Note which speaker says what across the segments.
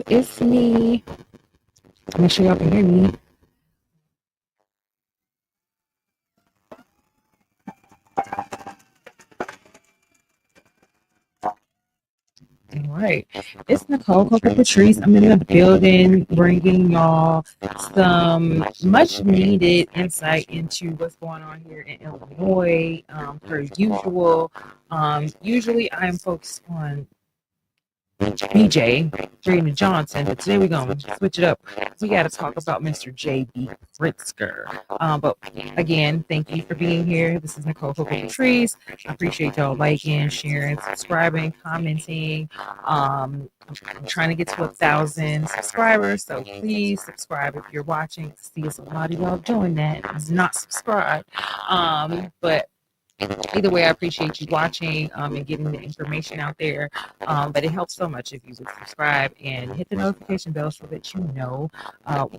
Speaker 1: it's me. Make sure y'all can hear me. All right, it's Nicole Patrice. I'm in the building, bringing y'all some much needed insight into what's going on here in Illinois. Per usual, usually I'm focused on BJ, Brandon Johnson, but today we're going to switch it up. We got to talk about Mr. JB Pritzker. But again, thank you for being here. This is Nicole Patrice. I appreciate y'all liking, sharing, subscribing, commenting. I'm trying to get to 1,000 subscribers, so please subscribe if you're watching. See a lot of y'all doing that. Not subscribed. But either way, I appreciate you watching and getting the information out there. But it helps so much if you would subscribe and hit the notification bell so that you know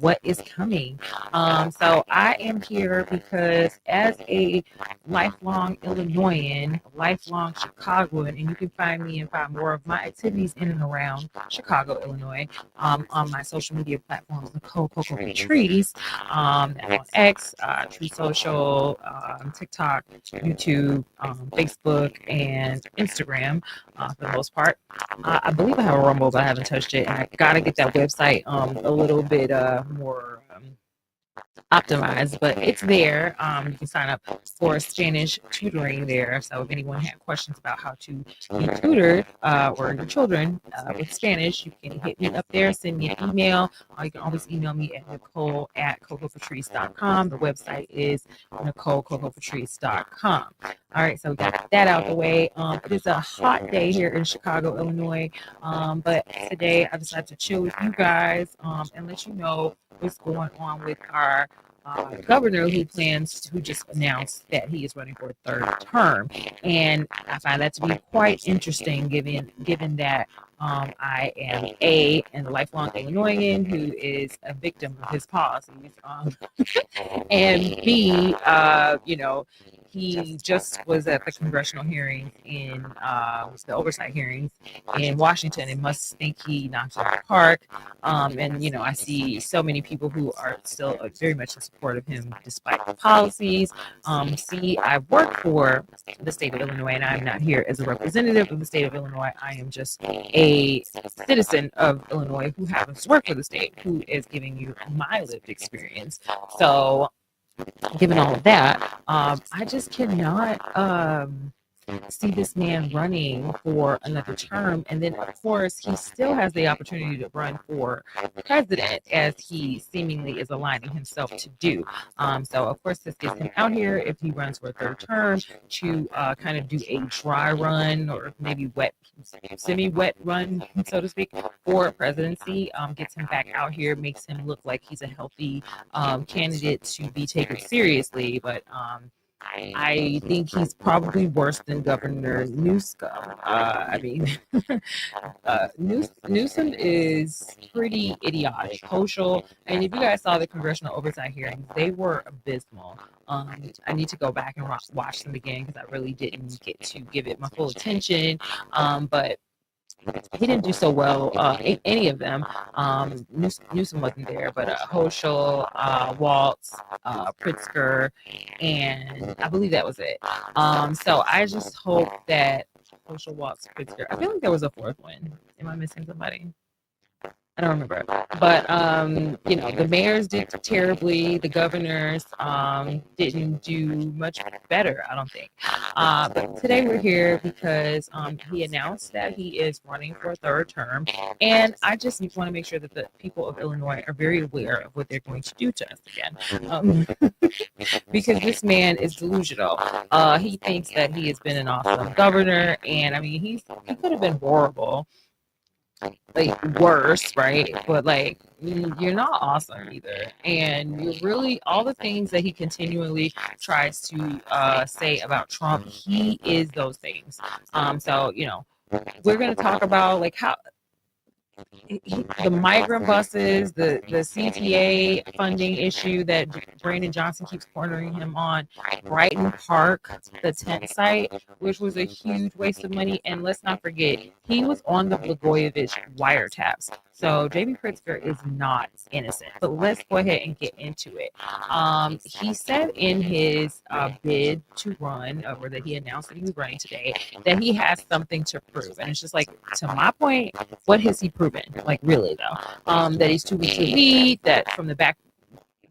Speaker 1: what is coming. So I am here because as a lifelong Illinoisan, lifelong Chicagoan, and you can find me and find more of my activities in and around Chicago, Illinois, on my social media platforms, Nicole Patrice, on X, True Social, TikTok, YouTube, Facebook, and Instagram for the most part. I believe I have a Rumble, but I haven't touched it. And I gotta get that website a little bit more optimized, but it's there. You can sign up for Spanish tutoring there. So if anyone had questions about how to be tutored or your children with Spanish, you can hit me up there, send me an email. You can always email me at nicole@cocopatrice.com. The website is nicolecocopatrice.com. All right, so we got that out the way. It is a hot day here in Chicago, Illinois, but today I decided to chill with you guys and let you know what's going on with our governor who just announced that he is running for a third term. And I find that to be quite interesting given that I am a lifelong Illinoisan who is a victim of his policies, and B, he just was at the congressional hearings in the oversight hearings in Washington and must think he knocked it out of the park. And I see so many people who are still very much in support of him despite the policies. I work for the state of Illinois, and I'm not here as a representative of the state of Illinois. I am just a citizen of Illinois who happens to work for the state, who is giving you my lived experience. So given all of that, I just cannot see this man running for another term. And then, of course, he still has the opportunity to run for president, as he seemingly is aligning himself to do. So, of course, this gets him out here if he runs for a third term to kind of do a dry run or maybe semi-wet run, so to speak, for presidency. Gets him back out here, makes him look like he's a healthy candidate to be taken seriously. But I think he's probably worse than Governor Newsom. Newsom is pretty idiotic, social. And if you guys saw the congressional oversight hearings, they were abysmal. I need to go back and watch them again because I really didn't get to give it my full attention. But he didn't do so well in any of them. Newsom wasn't there, but Hochul, Waltz, Pritzker, and I believe that was it. So I just hope that Hochul, Waltz, Pritzker. I feel like there was a fourth one. Am I missing somebody? I don't remember. But, the mayors did terribly. The governors didn't do much better, I don't think. But today we're here because he announced that he is running for a third term. And I just want to make sure that the people of Illinois are very aware of what they're going to do to us again. Because this man is delusional. He thinks that he has been an awesome governor. And, he could have been horrible. Like worse, right? But you're not awesome either, and you're really all the things that he continually tries to say about Trump. He is those things. So we're gonna talk about how the migrant buses, the CTA funding issue that Brandon Johnson keeps cornering him on, Brighton Park, the tent site, which was a huge waste of money. And let's not forget, he was on the Blagojevich wiretaps. So JB Pritzker is not innocent. But let's go ahead and get into it. He said in his bid to run, or that he announced that he was running today, that he has something to prove. And it's just like, to my point, what has he proven? Like, really, though? That he's too weak to lead, that from the back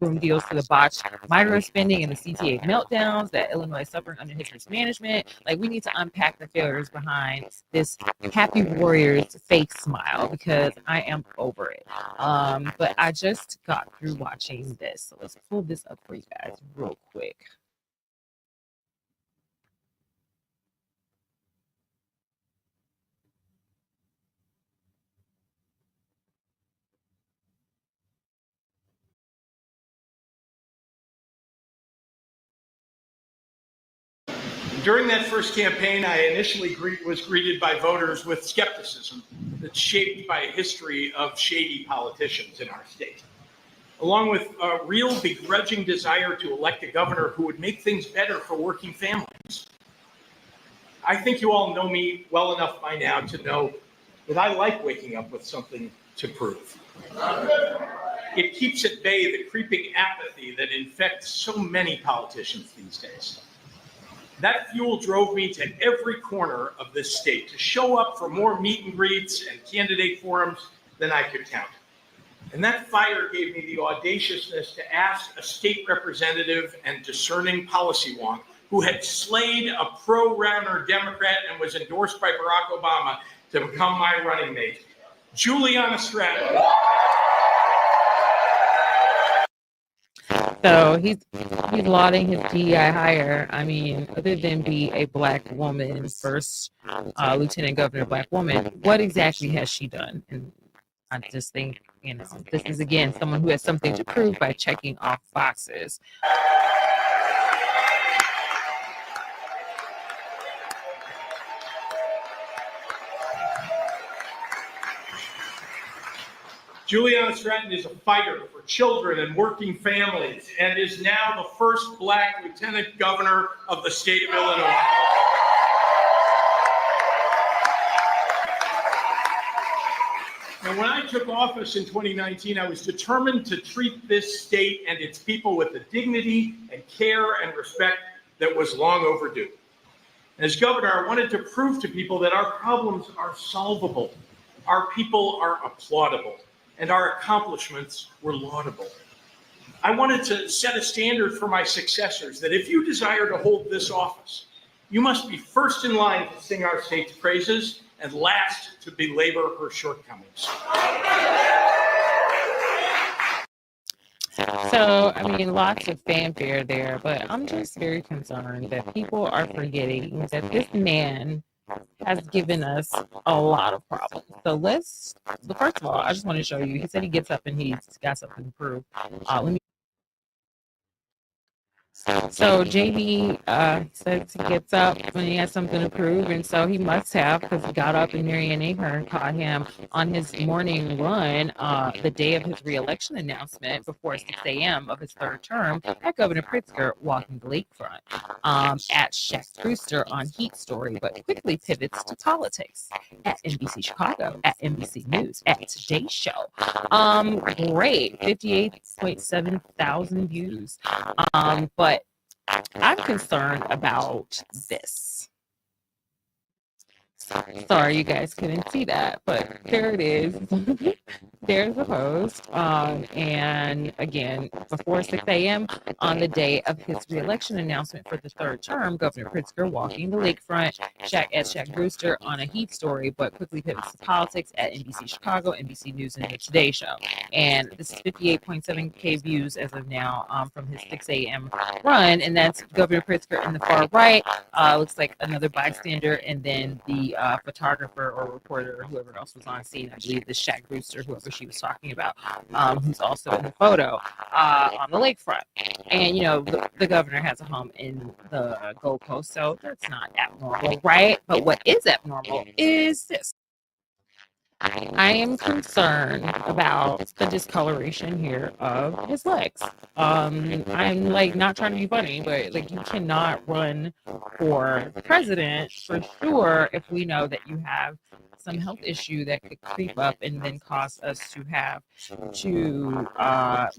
Speaker 1: room deals to the botched migrant spending and the CTA meltdowns that Illinois is suffering under his mismanagement. Like, we need to unpack the failures behind this happy warriors fake smile, because I am over it. But I just got through watching this, so let's pull this up for you guys real quick.
Speaker 2: During that first campaign, I initially was greeted by voters with skepticism that's shaped by a history of shady politicians in our state, along with a real begrudging desire to elect a governor who would make things better for working families. I think you all know me well enough by now to know that I like waking up with something to prove. It keeps at bay the creeping apathy that infects so many politicians these days. That fuel drove me to every corner of this state to show up for more meet and greets and candidate forums than I could count. And that fire gave me the audaciousness to ask a state representative and discerning policy wonk who had slayed a pro-Rauner Democrat and was endorsed by Barack Obama to become my running mate, Juliana Stratton.
Speaker 1: So he's lauding his DEI hire. I mean, other than be a black woman, first lieutenant governor black woman, what exactly has she done? And I just think, this is again someone who has something to prove by checking off boxes.
Speaker 2: Juliana Stratton is a fighter for children and working families and is now the first black lieutenant governor of the state of Illinois. And when I took office in 2019, I was determined to treat this state and its people with the dignity and care and respect that was long overdue. And as governor, I wanted to prove to people that our problems are solvable, our people are applaudable, and our accomplishments were laudable. I wanted to set a standard for my successors that if you desire to hold this office, you must be first in line to sing our state's praises and last to belabor her shortcomings.
Speaker 1: So, I mean, lots of fanfare there, but I'm just very concerned that people are forgetting that this man has given us a lot of problems. So first of all, I just want to show you, he said he gets up and he's got something to prove. So JB says he gets up when he has something to prove, and so he must have, because he got up and Marianne Ahern caught him on his morning run the day of his reelection announcement before 6 a.m. of his third term at Governor Pritzker walking the lakefront at Shaq Brewster on Heat Story, but quickly pivots to politics at NBC Chicago, at NBC News, at Today Show. Great, 58.7 thousand views. But I'm concerned about this. Sorry, you guys couldn't see that, but there it is. There's the post. And again, before 6 a.m. on the day of his reelection announcement for the third term, Governor Pritzker walking the lakefront, Shaq Brewster on a Heat Story, but quickly pivots to politics at NBC Chicago, NBC News, and the Today Show. And this is 58.7K views as of now from his 6 a.m. run, and that's Governor Pritzker in the far right. Looks like another bystander, and then the photographer or reporter or whoever else was on scene, I believe the Shaq Brewster, whoever she was talking about, who's also in the photo on the lakefront. And, you know, the governor has a home in the Gold Coast, so that's not abnormal, right? But what is abnormal is this. I am concerned about the discoloration here of his legs. I'm like not trying to be funny, but like you cannot run for president for sure if we know that you have some health issue that could creep up and then cause us to have to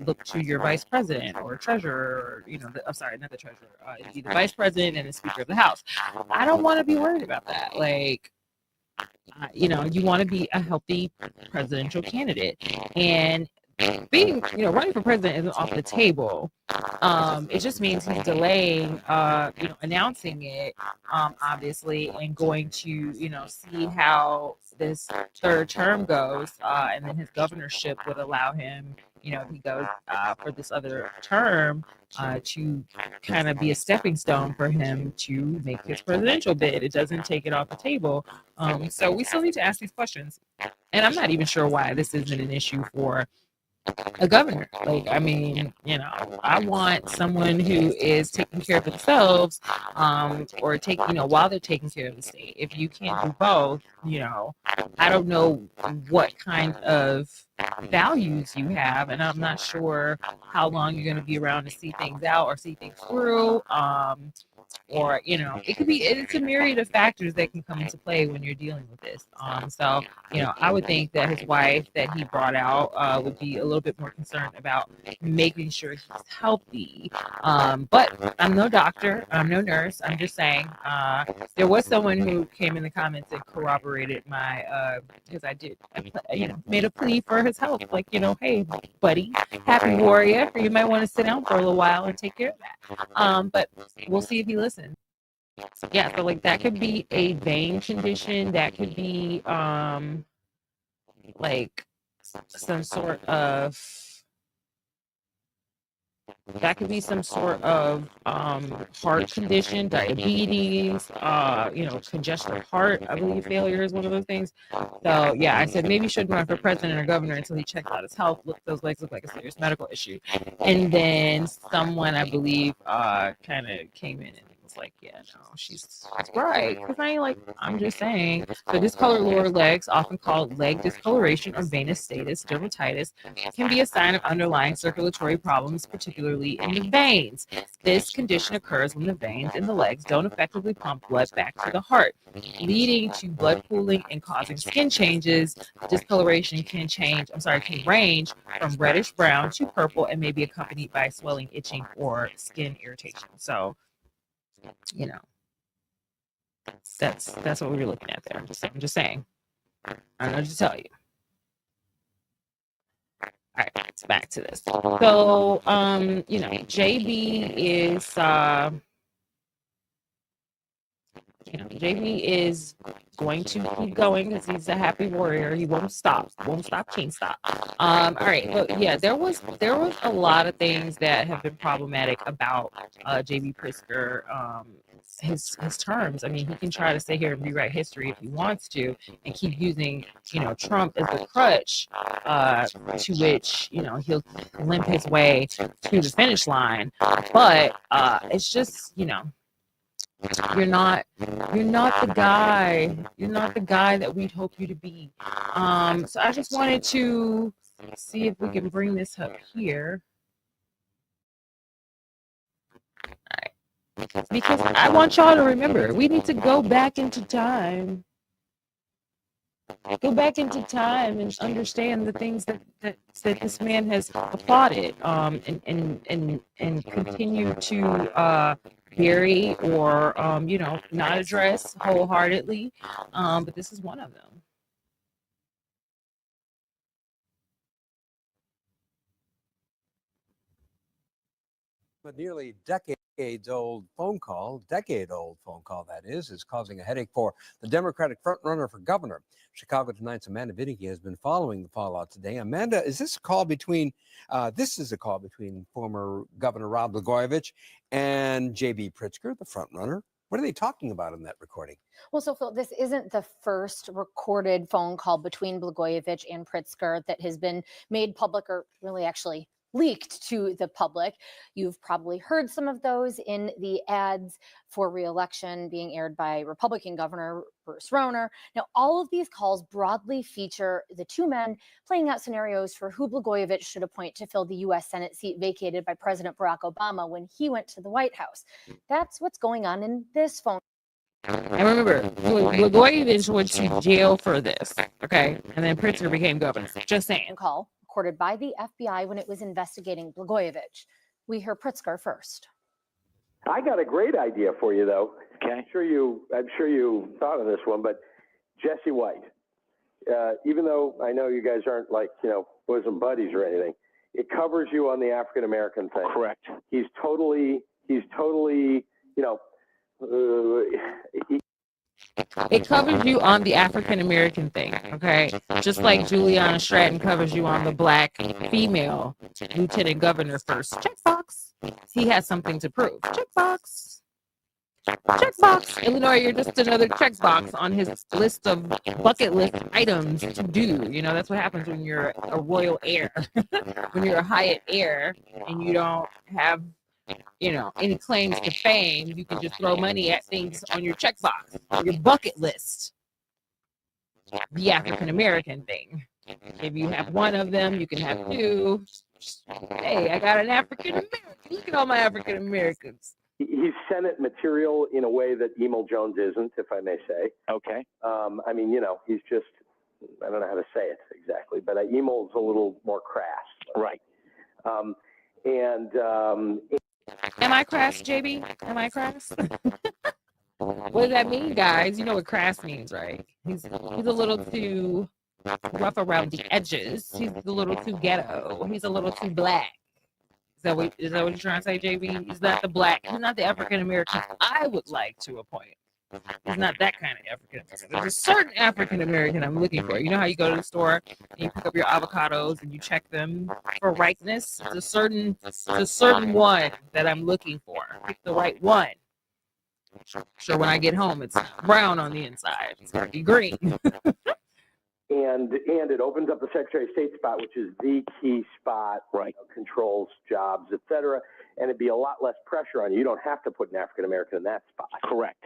Speaker 1: look to your vice president or treasurer, or, I'm sorry, not the treasurer, either vice president and the speaker of the house. I don't want to be worried about that. Like, you want to be a healthy presidential candidate, and being, running for president isn't off the table. It just means he's delaying, announcing it, obviously, and going to, see how this third term goes, and then his governorship would allow him, if he goes for this other term, to kind of be a stepping stone for him to make his presidential bid. It doesn't take it off the table. So we still need to ask these questions. And I'm not even sure why this isn't an issue for a governor. Like, I mean, I want someone who is taking care of themselves, or while they're taking care of the state. If you can't do both, I don't know what kind of values you have, and I'm not sure how long you're going to be around to see things out or see things through. Or it's a myriad of factors that can come into play when you're dealing with this. So I would think that his wife that he brought out would be a little bit more concerned about making sure he's healthy. But I'm no doctor, I'm no nurse. I'm just saying there was someone who came in the comments and corroborated my because I made a plea for his health. Like, hey buddy, happy warrior, you might want to sit down for a little while and take care of that. But we'll see if he listens. Yeah, so like that could be a vein condition, that could be like some sort of heart condition, diabetes, congestive heart, I believe failure is one of those things. So yeah, I said maybe he shouldn't run for president or governor until he checks out his health. Those legs look like a serious medical issue. And then someone, I believe, kind of came in and was like, yeah, no, she's right. Because I'm just saying. So discolored lower legs, often called leg discoloration or venous status dermatitis, can be a sign of underlying circulatory problems, particularly in the veins. This condition occurs when the veins in the legs don't effectively pump blood back to the heart, leading to blood pooling and causing skin changes. Discoloration can range from reddish brown to purple and may be accompanied by swelling, itching, or skin irritation. So, that's what we were looking at there. I'm just saying. I don't know what to tell you. All right, back to this. So, JB is, JB is going to keep going because he's a happy warrior. He won't stop, can't stop. All right, but yeah, there was a lot of things that have been problematic about JB Pritzker. His terms. I mean, he can try to sit here and rewrite history if he wants to, and keep using, Trump as a crutch, to which, he'll limp his way to the finish line. But it's just, you're not the guy. You're not the guy that we'd hope you to be. So I just wanted to see if we can bring this up here. Because I want y'all to remember, we need to go back into time. Go back into time and understand the things that this man has applauded, and continue to bury or not address wholeheartedly. But this is one of them.
Speaker 3: A nearly decade-old phone call that is causing a headache for the Democratic frontrunner for governor. Chicago Tonight's Amanda Vinicky has been following the fallout today. Amanda, is this a call between former Governor Rod Blagojevich and JB Pritzker, the frontrunner? What are they talking about in that recording?
Speaker 4: Well, so Phil, this isn't the first recorded phone call between Blagojevich and Pritzker that has been made public, or really actually leaked to the public. You've probably heard some of those in the ads for re-election being aired by Republican Governor Bruce Rauner. Now, all of these calls broadly feature the two men playing out scenarios for who Blagojevich should appoint to fill the U.S. Senate seat vacated by President Barack Obama when he went to the White House. That's what's going on in this phone.
Speaker 1: And remember, Blagojevich went to jail for this, okay? And then Pritzker became governor. Just saying.
Speaker 4: Call recorded by the FBI when it was investigating Blagojevich. We hear Pritzker first.
Speaker 5: I got a great idea for you, though.
Speaker 6: Okay.
Speaker 5: I'm sure you thought of this one, but Jesse White. Even though I know you guys aren't like bosom buddies or anything, it covers you on the African American thing.
Speaker 6: Correct.
Speaker 5: He's totally
Speaker 1: It covers you on the African American thing, okay? Just like Juliana Stratton covers you on the black female lieutenant governor first. Checkbox. He has something to prove. Checkbox. Checkbox. Illinois, you're just another checkbox on his list of bucket list items to do. That's what happens when you're a royal heir. When you're a Hyatt heir and you don't have any claims to fame, you can just throw money at things on your checkbox, on your bucket list. The African American thing. If you have one of them, you can have two. Hey, I got an African American. Look at all my African Americans.
Speaker 5: He's Senate material in a way that Emil Jones isn't, if I may say.
Speaker 6: Okay.
Speaker 5: He's just, I don't know how to say it exactly, but Emil's a little more crass.
Speaker 6: Right.
Speaker 1: Am I crass, JB? Am I crass? What does that mean, guys? You know what crass means, right? He's a little too rough around the edges. He's a little too ghetto. He's a little too black. Is that what you're trying to say, JB? He's not the black. He's not the African American I would like to appoint. He's not that kind of African American. There's a certain African American I'm looking for. You know how you go to the store and you pick up your avocados and you check them for ripeness? It's a certain one that I'm looking for. Pick the right one. Sure, when I get home, it's brown on the inside. It's going to be green.
Speaker 5: And it opens up the Secretary of State spot, which is the key spot,
Speaker 6: right?
Speaker 5: Controls jobs, et cetera. And it'd be a lot less pressure on you. You don't have to put an African American in that spot.
Speaker 6: Correct.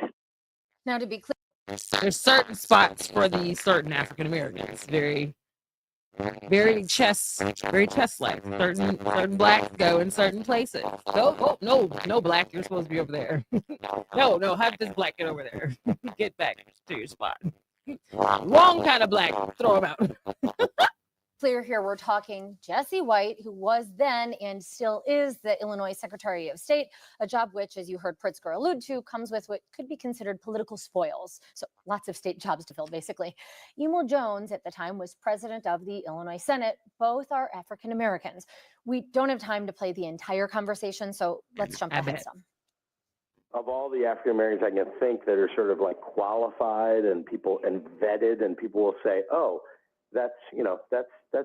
Speaker 4: Now, to be clear,
Speaker 1: there's certain spots for the certain African Americans. Very chess-like. Certain blacks go in certain places. No black, you're supposed to be over there. No, have this black get over there. Get back to your spot. Wrong kind of black. Throw him out.
Speaker 4: Clear here, we're talking Jesse White, who was then and still is the Illinois Secretary of State, a job which, as you heard Pritzker allude to, comes with what could be considered political spoils. So lots of state jobs to fill, basically. Emil Jones, at the time, was president of the Illinois Senate. Both are African Americans. We don't have time to play the entire conversation, so let's jump ahead some.
Speaker 5: Of all the African Americans I can think that are sort of like qualified and vetted, and people will say, "Oh, that's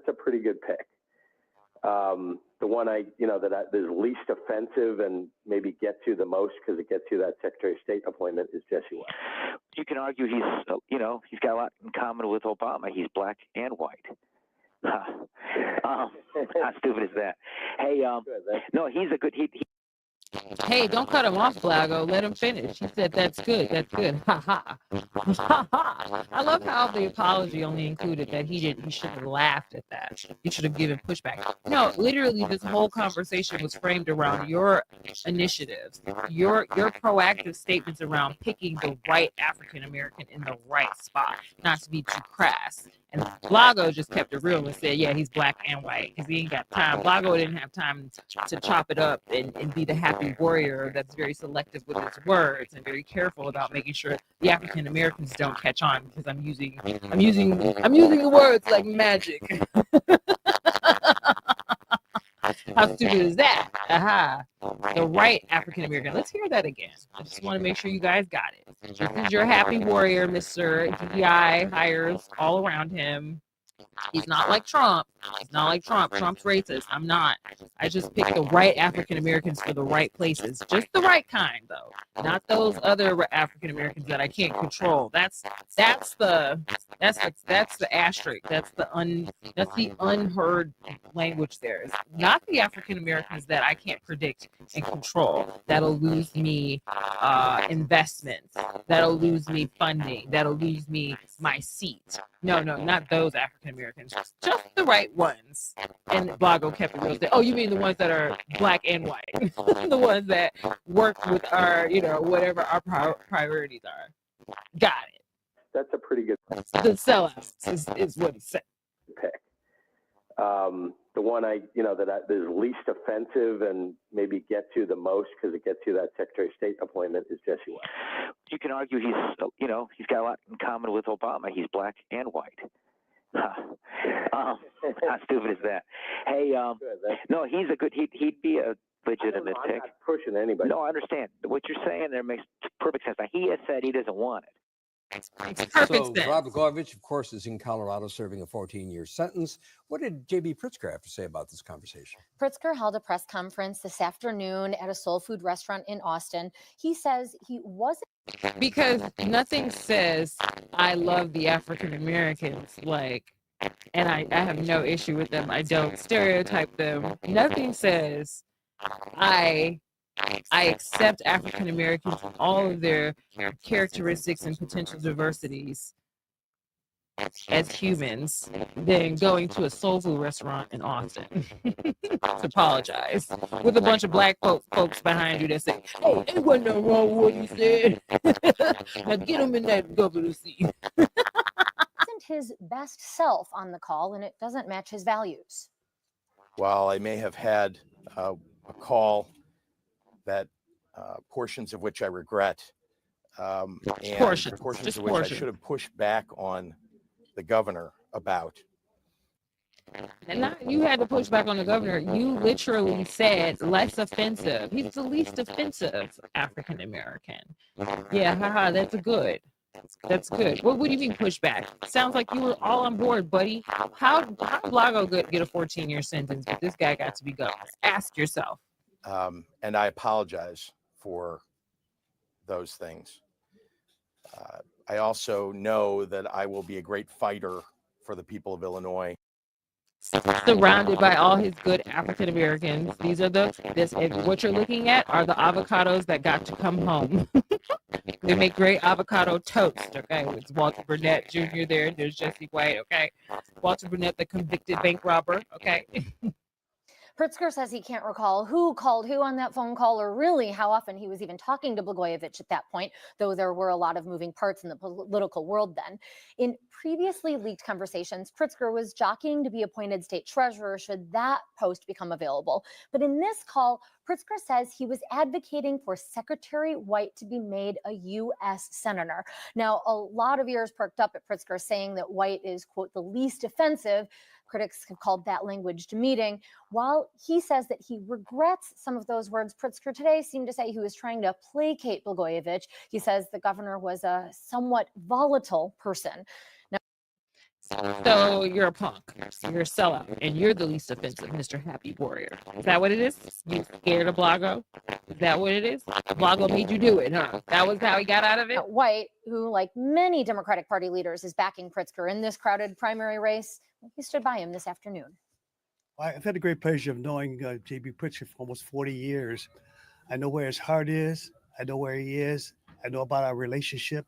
Speaker 5: a pretty good pick." The one that is least offensive and maybe gets you the most because it gets you that Secretary of State appointment is Jesse White.
Speaker 6: You can argue he's got a lot in common with Obama. He's black and white. How stupid is that? Hey, no, he's a good.
Speaker 1: Hey, don't cut him off, Blago. Let him finish. He said, that's good. That's good. Ha ha. Ha ha. I love how the apology only included that he should have laughed at that. He should have given pushback. No, literally, this whole conversation was framed around your initiatives, your proactive statements around picking the right African American in the right spot, not to be too crass. And Blago just kept it real and said, yeah, he's black and white because he ain't got time. Blago didn't have time to chop it up and be the happy warrior that's very selective with his words and very careful about making sure the African Americans don't catch on because I'm using the words like magic. How stupid is that? Aha. The right African American. Let's hear that again. I just want to make sure you guys got it. This is your happy warrior, Mr. DEI hires all around him. He's not like Trump. He's not like Trump. Trump's racist. I'm not. I just picked the right African Americans for the right places. Just the right kind, though. Not those other African Americans that I can't control. That's the asterisk. That's the unheard language there. It's not the African Americans that I can't predict and control. That'll lose me investments. That'll lose me funding. That'll lose me my seat. No, not those African Americans. Just the right ones. And Blago kept it real. Oh, you mean the ones that are black and white? The ones that work with our, whatever our priorities are. Got it.
Speaker 5: That's a pretty good
Speaker 1: The sellouts is what he said.
Speaker 5: pick. The one that is least offensive and maybe gets you the most because it gets you that Secretary of State appointment is Jesse West.
Speaker 6: You can argue he's got a lot in common with Obama. He's black and white. How stupid is that? Hey, no, he's a good. He'd be a legitimate pick.
Speaker 5: I'm not pushing anybody.
Speaker 6: No, I understand what you're saying. There makes perfect sense. Now, he has said he doesn't want it.
Speaker 1: Perfect
Speaker 3: So
Speaker 1: sense.
Speaker 3: Rod Blagojevich, of course, is in Colorado serving a 14-year sentence. What did JB Pritzker have to say about this conversation?
Speaker 4: Pritzker held a press conference this afternoon at a soul food restaurant in Austin. He says he wasn't.
Speaker 1: Because nothing says I love the African Americans and I have no issue with them. I don't stereotype them. Nothing says I accept African Americans with all of their characteristics and potential diversities as humans than going to a soul food restaurant in Austin to apologize with a bunch of black folks behind you that say, "Hey, ain't wasn't nothing wrong with what you said." Now get him in that governor seat.
Speaker 4: Isn't his best self on the call, and it doesn't match his values.
Speaker 7: While I may have had a call that portions of which I regret, and
Speaker 1: Portions,
Speaker 7: portions
Speaker 1: just
Speaker 7: of which
Speaker 1: portions.
Speaker 7: I should have pushed back on the governor about.
Speaker 1: And not you had to push back on the governor. You literally said less offensive. He's the least offensive African American. Yeah, haha, that's good. That's good. What do you mean push back? Sounds like you were all on board, buddy. How Blago get a 14-year sentence, but this guy got to be gone? Ask yourself.
Speaker 7: And I apologize for those things. I also know that I will be a great fighter for the people of Illinois.
Speaker 1: Surrounded by all his good African Americans. These are what you're looking at are the avocados that got to come home. They make great avocado toast. Okay, it's Walter Burnett Jr. there. There's Jesse White. Okay, Walter Burnett, the convicted bank robber. Okay.
Speaker 4: Pritzker says he can't recall who called who on that phone call or really how often he was even talking to Blagojevich at that point, though there were a lot of moving parts in the political world then. In previously leaked conversations, Pritzker was jockeying to be appointed state treasurer should that post become available. But in this call, Pritzker says he was advocating for Secretary White to be made a U.S. senator. Now, a lot of ears perked up at Pritzker saying that White is, quote, the least offensive. Critics have called that language demeaning. While he says that he regrets some of those words, Pritzker today seemed to say he was trying to placate Blagojevich. He says the governor was a somewhat volatile person.
Speaker 1: So you're a punk, you're a sellout, and you're the least offensive, Mr. Happy Warrior. Is that what it is? You scared of Blago? Is that what it is? Blago made you do it, huh? That was how he got out of it?
Speaker 4: White, who like many Democratic Party leaders is backing Pritzker in this crowded primary race, he stood by him this afternoon.
Speaker 8: I've had the great pleasure of knowing JB Pritzker for almost 40 years. I know where his heart is. I know where he is. I know about our relationship,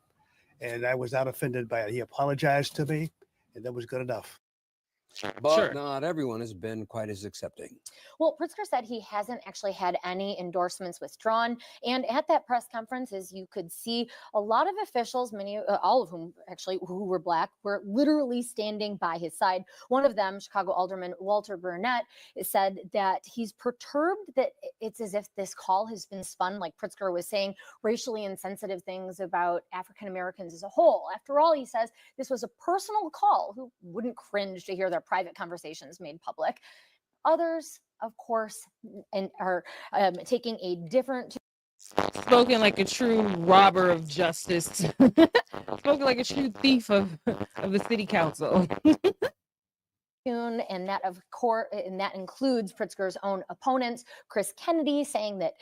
Speaker 8: and I was not offended by it. He apologized to me, and that was good enough.
Speaker 3: But
Speaker 1: Sure.
Speaker 3: not everyone has been quite as accepting.
Speaker 4: Well, Pritzker said he hasn't actually had any endorsements withdrawn. And at that press conference, as you could see, a lot of officials, all of whom actually who were black, were literally standing by his side. One of them, Chicago Alderman Walter Burnett, said that he's perturbed that it's as if this call has been spun, like Pritzker was saying, racially insensitive things about African Americans as a whole. After all, he says this was a personal call. Who wouldn't cringe to hear their private conversations made public? Others, of course, are taking a different.
Speaker 1: Spoken like a true robber of justice. Spoken like a true thief of the city council.
Speaker 4: And that includes Pritzker's own opponents, Chris Kennedy, saying that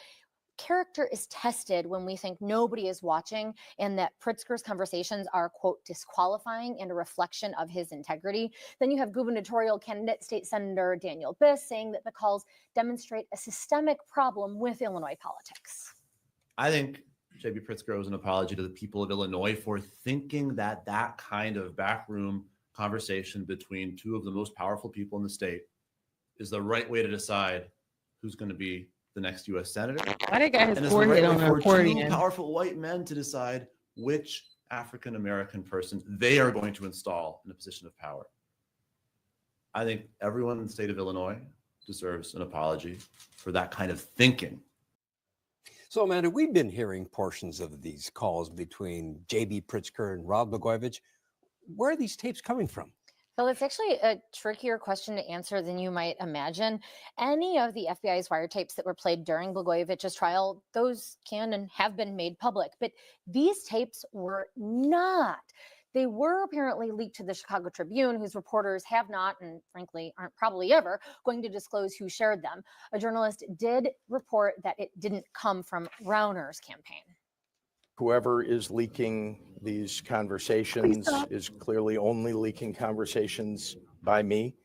Speaker 4: character is tested when we think nobody is watching and that Pritzker's conversations are, quote, disqualifying and a reflection of his integrity. Then you have gubernatorial candidate State Senator Daniel Biss saying that the calls demonstrate a systemic problem with Illinois politics.
Speaker 9: I think JB Pritzker owes an apology to the people of Illinois for thinking that that kind of backroom conversation between two of the most powerful people in the state is the right way to decide who's going to be the next U.S. senator.
Speaker 1: Why they got his
Speaker 9: And it's the right
Speaker 1: forehead
Speaker 9: way
Speaker 1: on the
Speaker 9: for two
Speaker 1: accordion?
Speaker 9: powerful white men to decide which African American person they are going to install in a position of power. I think everyone in the state of Illinois deserves an apology for that kind of thinking.
Speaker 3: So, Amanda, we've been hearing portions of these calls between JB Pritzker and Rod Blagojevich. Where are these tapes coming from?
Speaker 4: Well, it's actually a trickier question to answer than you might imagine. Any of the FBI's wiretapes that were played during Blagojevich's trial, those can and have been made public. But these tapes were not. They were apparently leaked to the Chicago Tribune, whose reporters have not, and frankly, aren't probably ever going to disclose who shared them. A journalist did report that it didn't come from Rauner's campaign.
Speaker 7: Whoever is leaking these conversations is clearly only leaking conversations by me.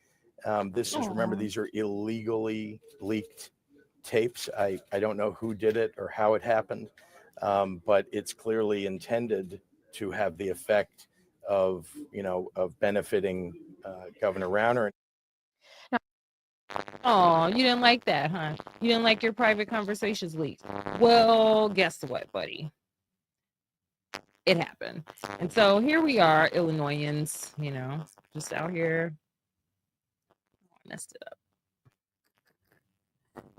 Speaker 7: Remember, these are illegally leaked tapes. I don't know who did it or how it happened, but it's clearly intended to have the effect of benefiting Governor Rauner.
Speaker 1: Oh, you didn't like that, huh? You didn't like your private conversations leaked. Well, guess what, buddy? It happened. And so here we are, Illinoisans, just out here. I messed it up.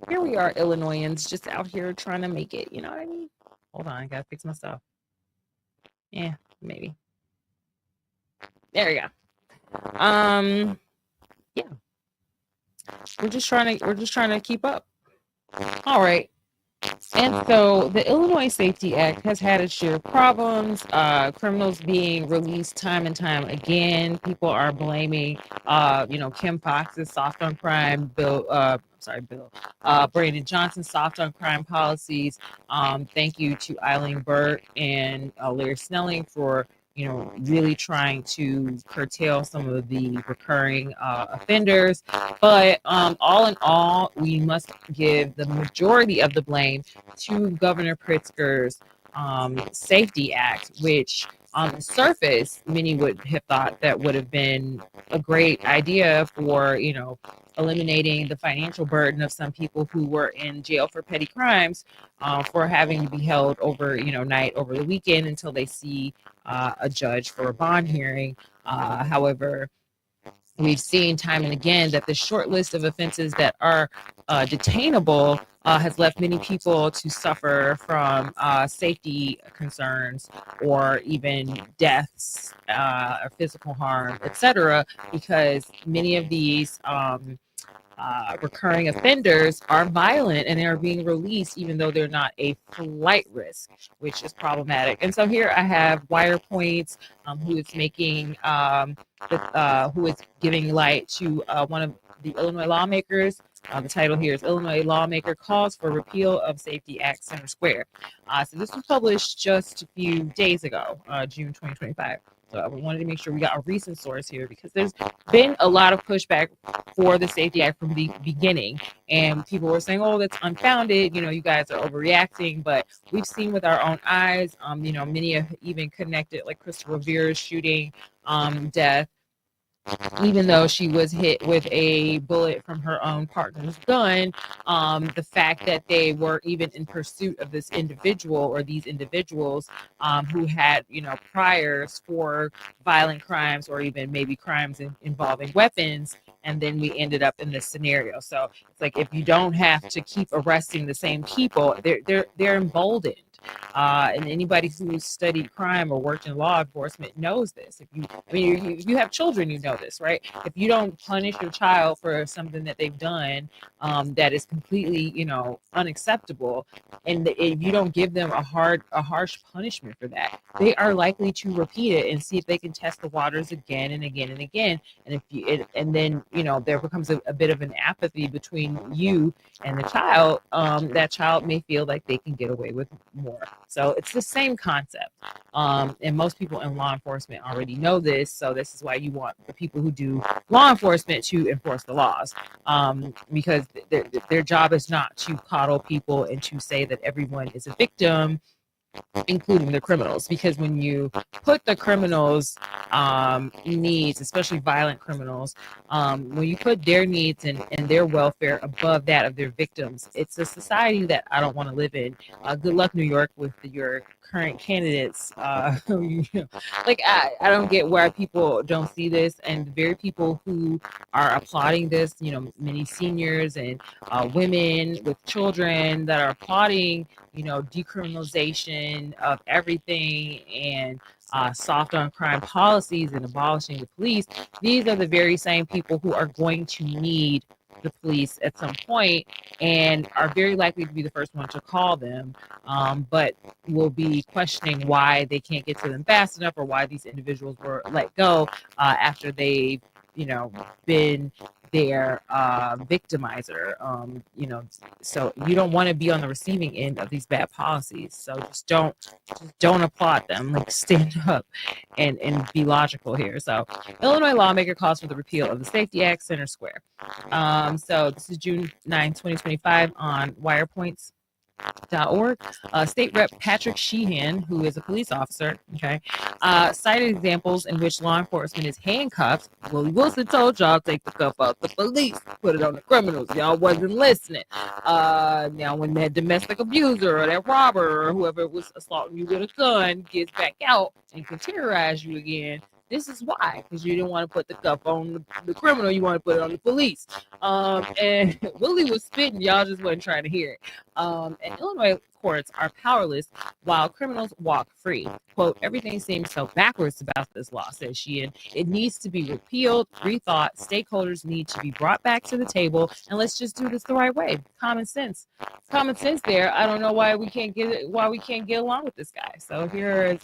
Speaker 1: Here we are, Illinoisans, just out here trying to make it. You know what I mean? Hold on, I gotta fix my stuff. Yeah, maybe. There we go. Yeah. We're just trying to keep up. All right. And so the Illinois Safety Act has had its share of problems, criminals being released time and time again. People are blaming, Kim Fox's soft on crime Brandon Johnson's soft on crime policies. Thank you to Eileen Burt and Larry Snelling for really trying to curtail some of the recurring offenders. But all in all, we must give the majority of the blame to Governor Pritzker's Safety Act, which on the surface, many would have thought that would have been a great idea for, eliminating the financial burden of some people who were in jail for petty crimes, for having to be held overnight over the weekend until they see a judge for a bond hearing. However, we've seen time and again that the short list of offenses that are detainable has left many people to suffer from safety concerns or even deaths, or physical harm, etc., because many of these recurring offenders are violent and they are being released even though they're not a flight risk, which is problematic. And so here I have Wire Points, who is making who is giving light to one of the Illinois lawmakers. The title here is Illinois Lawmaker Calls for Repeal of Safety Act Center Square. So this was published just a few days ago, June 2025. So I wanted to make sure we got a recent source here because there's been a lot of pushback for the Safety Act from the beginning. And people were saying, oh, that's unfounded. You guys are overreacting. But we've seen with our own eyes, many have even connected like Christopher Rivera's shooting death, even though she was hit with a bullet from her own partner's gun. The fact that they were even in pursuit of this individual or these individuals who had, priors for violent crimes or even maybe crimes involving weapons. And then we ended up in this scenario. So it's like, if you don't have to keep arresting the same people, they're emboldened. And anybody who's studied crime or worked in law enforcement knows this. If you have children, you know this, right? If you don't punish your child for something that they've done that is completely, unacceptable, and if you don't give them a harsh punishment for that, they are likely to repeat it and see if they can test the waters again and again and again. And then there becomes a bit of an apathy between you and the child. That child may feel like they can get away with more. So it's the same concept. And most people in law enforcement already know this. So this is why you want the people who do law enforcement to enforce the laws, because their job is not to coddle people and to say that everyone is a victim, including the criminals. Because when you put the criminals needs, especially violent criminals, when you put their needs and their welfare above that of their victims, it's a society that I don't want to live in. Good luck, New York, with your current candidates. Like I don't get why people don't see this, and the very people who are applauding this, many seniors and women with children that are applauding, decriminalization of everything and soft on crime policies and abolishing the police. These are the very same people who are going to need the police at some point and are very likely to be the first one to call them, but will be questioning why they can't get to them fast enough or why these individuals were let go after they've been their victimizer. So you don't want to be on the receiving end of these bad policies, so just don't applaud them. Like, stand up and be logical here. So Illinois lawmaker calls for the repeal of the Safety Act, center square. So this is June 9, 2025 on wirepoints.org. State Rep Patrick Sheehan, who is a police officer, cited examples in which law enforcement is handcuffed. Willie Wilson told y'all, take the cuff out the police, put it on the criminals. Y'all wasn't listening. Now when that domestic abuser or that robber or whoever was assaulting you with a gun gets back out and can terrorize you again, this is why, because you didn't want to put the cuff on the criminal, you want to put it on the police. And Willie was spitting, y'all just wasn't trying to hear it. And Illinois courts are powerless while criminals walk free. Quote, everything seems so backwards about this law, says Sheehan. It needs to be repealed, rethought. Stakeholders need to be brought back to the table, and let's just do this the right way. Common sense. Common sense there. I don't know why we can't get along with this guy. So here is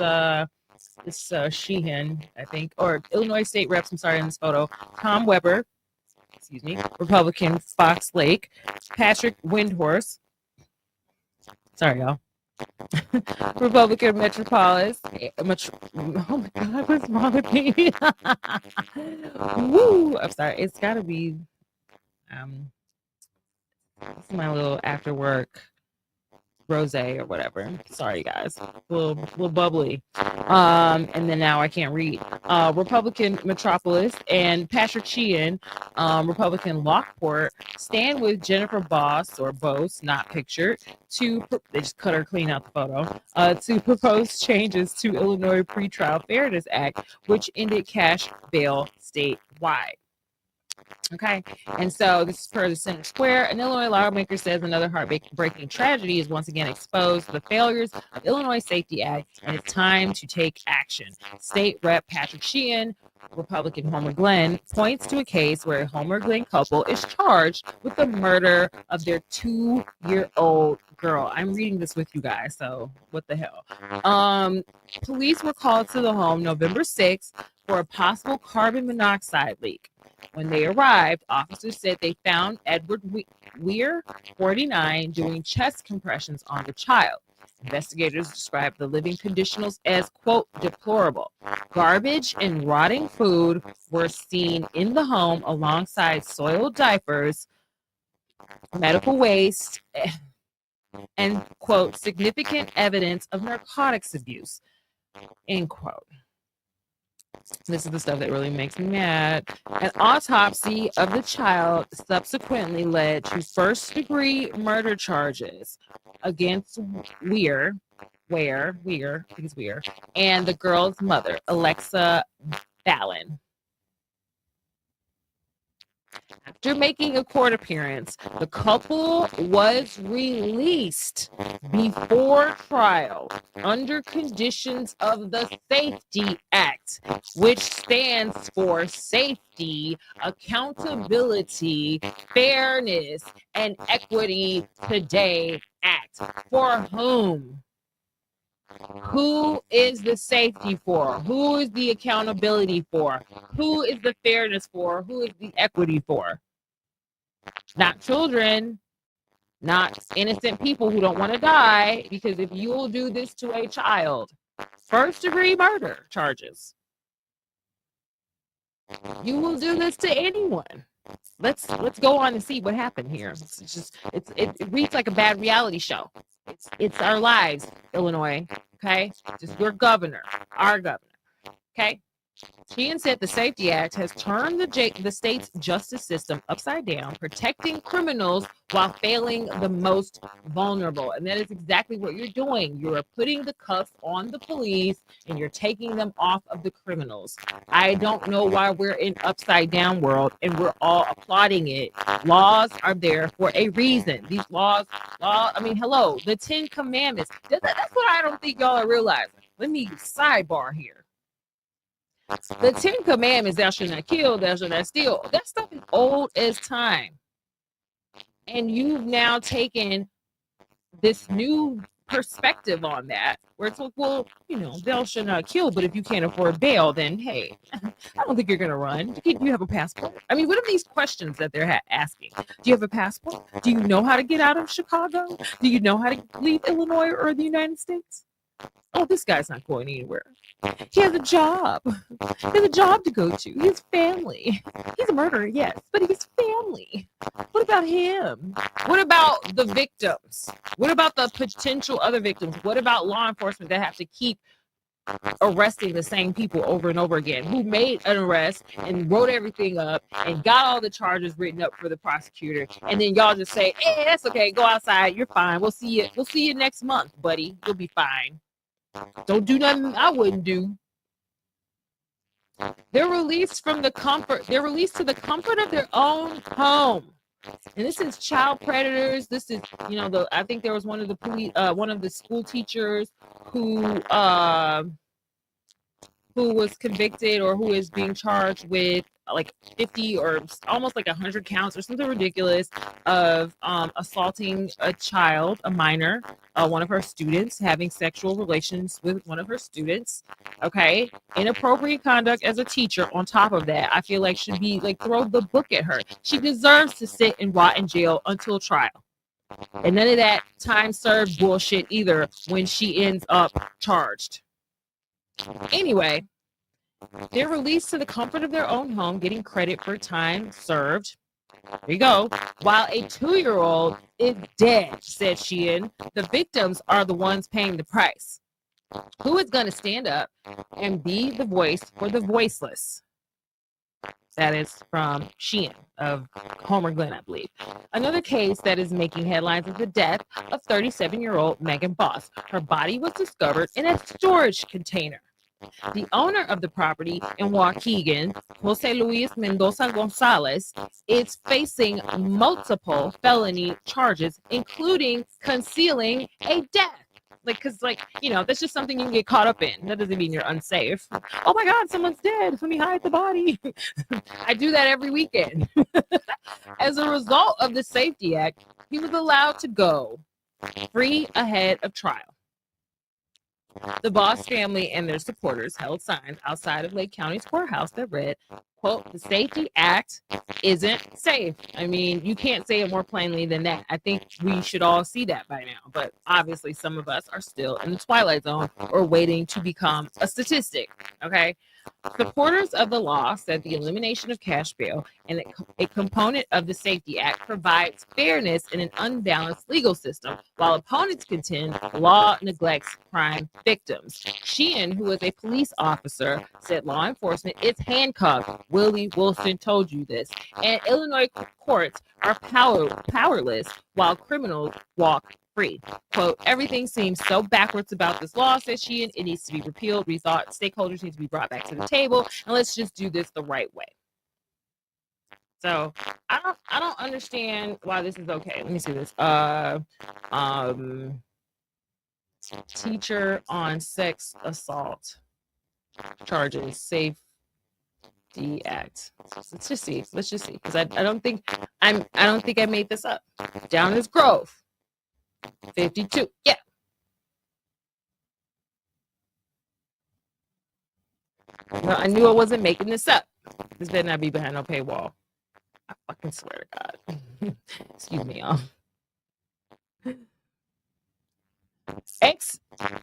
Speaker 1: this Sheehan, I think, or Illinois state reps, I'm sorry, in this photo, Tom Weber, Republican Fox Lake, Patrick Windhorse, sorry, y'all, Republican Metropolis, oh my God, what's wrong with me? Woo, I'm sorry, it's gotta be, this is my little after work rosé or whatever. Sorry, guys. A little bubbly. And then now I can't read. Republican Metropolis and Patrick Sheehan, Republican Lockport, stand with Jennifer Bose, not pictured, they just cut her clean out the photo, to propose changes to Illinois Pretrial Fairness Act, which ended cash bail statewide. Okay, and so this is per the Center Square. An Illinois lawmaker says another heartbreaking tragedy is once again exposed, the failures of Illinois Safety Act, and it's time to take action. State Rep Patrick Sheehan, Republican Homer Glenn, points to a case where a Homer Glenn couple is charged with the murder of their 2-year-old girl. I'm reading this with you guys, so what the hell? Police were called to the home November 6th for a possible carbon monoxide leak. When they arrived, officers said they found Edward Weir, 49, doing chest compressions on the child. Investigators described the living conditions as, quote, deplorable. Garbage and rotting food were seen in the home alongside soiled diapers, medical waste, and, quote, significant evidence of narcotics abuse, end quote. This is the stuff that really makes me mad. An autopsy of the child subsequently led to first-degree murder charges against Weir, and the girl's mother, Alexa Ballin. After making a court appearance, the couple was released before trial under conditions of the Safety Act, which stands for Safety, Accountability, Fairness, and Equity Today Act. For whom? Who is the safety for? Who is the accountability for? Who is the fairness for? Who is the equity for? Not children, not innocent people who don't want to die, because if you will do this to a child, first-degree murder charges, you will do this to anyone. Let's go on and see what happened here. It reads like a bad reality show. It's our lives, Illinois. Okay, just your governor, our governor. Okay, Sheehan said the Safety Act has turned the state's justice system upside down, protecting criminals while failing the most vulnerable. And that is exactly what you're doing. You are putting the cuffs on the police and you're taking them off of the criminals. I don't know why we're in upside down world and we're all applauding it. Laws are there for a reason. These I mean, hello, the 10 Commandments. That's what I don't think y'all are realizing. Let me sidebar here. The 10 Commandments, thou shalt not kill, thou shalt not steal, that stuff is old as time. And you've now taken this new perspective on that, where it's like, well, you know, thou shalt not kill, but if you can't afford bail, then hey, I don't think you're going to run. Do you have a passport? I mean, what are these questions that they're asking? Do you have a passport? Do you know how to get out of Chicago? Do you know how to leave Illinois or the United States? Oh, this guy's not going anywhere. He has a job. He has a job to go to. He has family. He's a murderer, yes, but he has family. What about him? What about the victims? What about the potential other victims? What about law enforcement that have to keep arresting the same people over and over again, who made an arrest and wrote everything up and got all the charges written up for the prosecutor, and then y'all just say, hey, that's okay, go outside, you're fine, we'll see you next month, buddy, you'll be fine. Don't do nothing I wouldn't do. They're released to the comfort of their own home. And this is child predators. This is, you know, I think there was one of the school teachers who was convicted or who is being charged with like 50 or almost like 100 counts or something ridiculous of assaulting a child, a minor, one of her students, having sexual relations with one of her students. Okay, inappropriate conduct as a teacher. On top of that, I feel like should be like throw the book at her. She deserves to sit and rot in jail until trial. And none of that time served bullshit either when she ends up charged. Anyway, they're released to the comfort of their own home, getting credit for time served. There you go. While a 2-year-old is dead, said Sheehan, the victims are the ones paying the price. Who is going to stand up and be the voice for the voiceless? That is from Sheehan of Homer Glen, I believe. Another case that is making headlines is the death of 37-year-old Megan Boss. Her body was discovered in a storage container. The owner of the property in Waukegan, Jose Luis Mendoza Gonzalez, is facing multiple felony charges, including concealing a death. Because you know, that's just something you can get caught up in. That doesn't mean you're unsafe. Oh my God, someone's dead. Let me hide the body. I do that every weekend. As a result of the Safety Act, he was allowed to go free ahead of trial. The Boss family and their supporters held signs outside of Lake County's courthouse that read, quote, the Safety Act isn't safe. I mean, you can't say it more plainly than that. I think we should all see that by now. But obviously, some of us are still in the twilight zone or waiting to become a statistic. Okay. Supporters of the law said the elimination of cash bail and a component of the Safety Act provides fairness in an unbalanced legal system, while opponents contend the law neglects crime victims. Sheehan, who is a police officer, said law enforcement is handcuffed. Willie Wilson told you this. And Illinois courts are powerless while criminals walk free. Quote, everything seems so backwards about this law, says Sheehan. It needs to be repealed, rethought. Stakeholders need to be brought back to the table, and let's just do this the right way. So I don't understand why this is okay. Let me see this. Teacher on sex assault charges, Safety Act. Let's just see. Because I don't think I made this up. Downers Grove. 52. Yeah. No, I knew I wasn't making this up. This better not be behind no paywall. I fucking swear to God. Excuse me, y'all.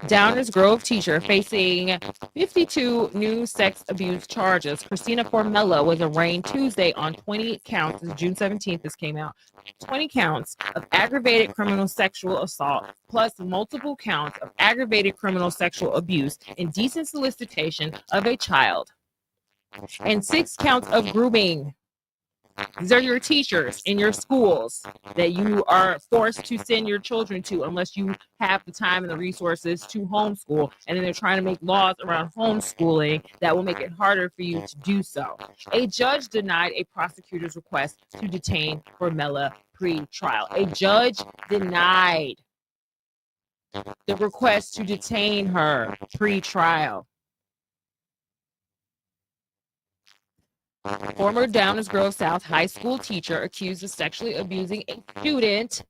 Speaker 1: Downers Grove teacher facing 52 new sex abuse charges. Christina Formello was arraigned Tuesday on 20 counts. June 17th, this came out. 20 counts of aggravated criminal sexual assault, plus multiple counts of aggravated criminal sexual abuse, indecent solicitation of a child. and 6 counts of grooming. These are your teachers in your schools that you are forced to send your children to unless you have the time and the resources to homeschool. And then they're trying to make laws around homeschooling that will make it harder for you to do so. A judge denied a prosecutor's request to detain Formella pre-trial. A judge denied the request to detain her pre-trial. Former Downers Grove South High School teacher accused of sexually abusing a student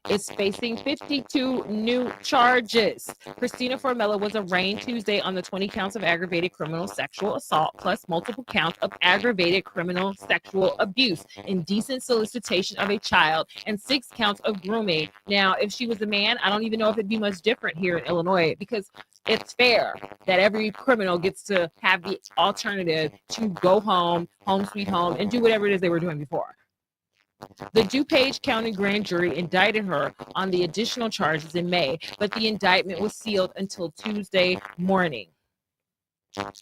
Speaker 1: is facing 52 new charges. Christina Formella was arraigned Tuesday on the 20 counts of aggravated criminal sexual assault plus multiple counts of aggravated criminal sexual abuse, indecent solicitation of a child, and 6 counts of grooming. Now, if she was a man, I don't even know if it'd be much different here in Illinois, because it's fair that every criminal gets to have the alternative to go home sweet home, and do whatever it is they were doing before. The DuPage County grand jury indicted her on the additional charges in May, but the indictment was sealed until Tuesday morning.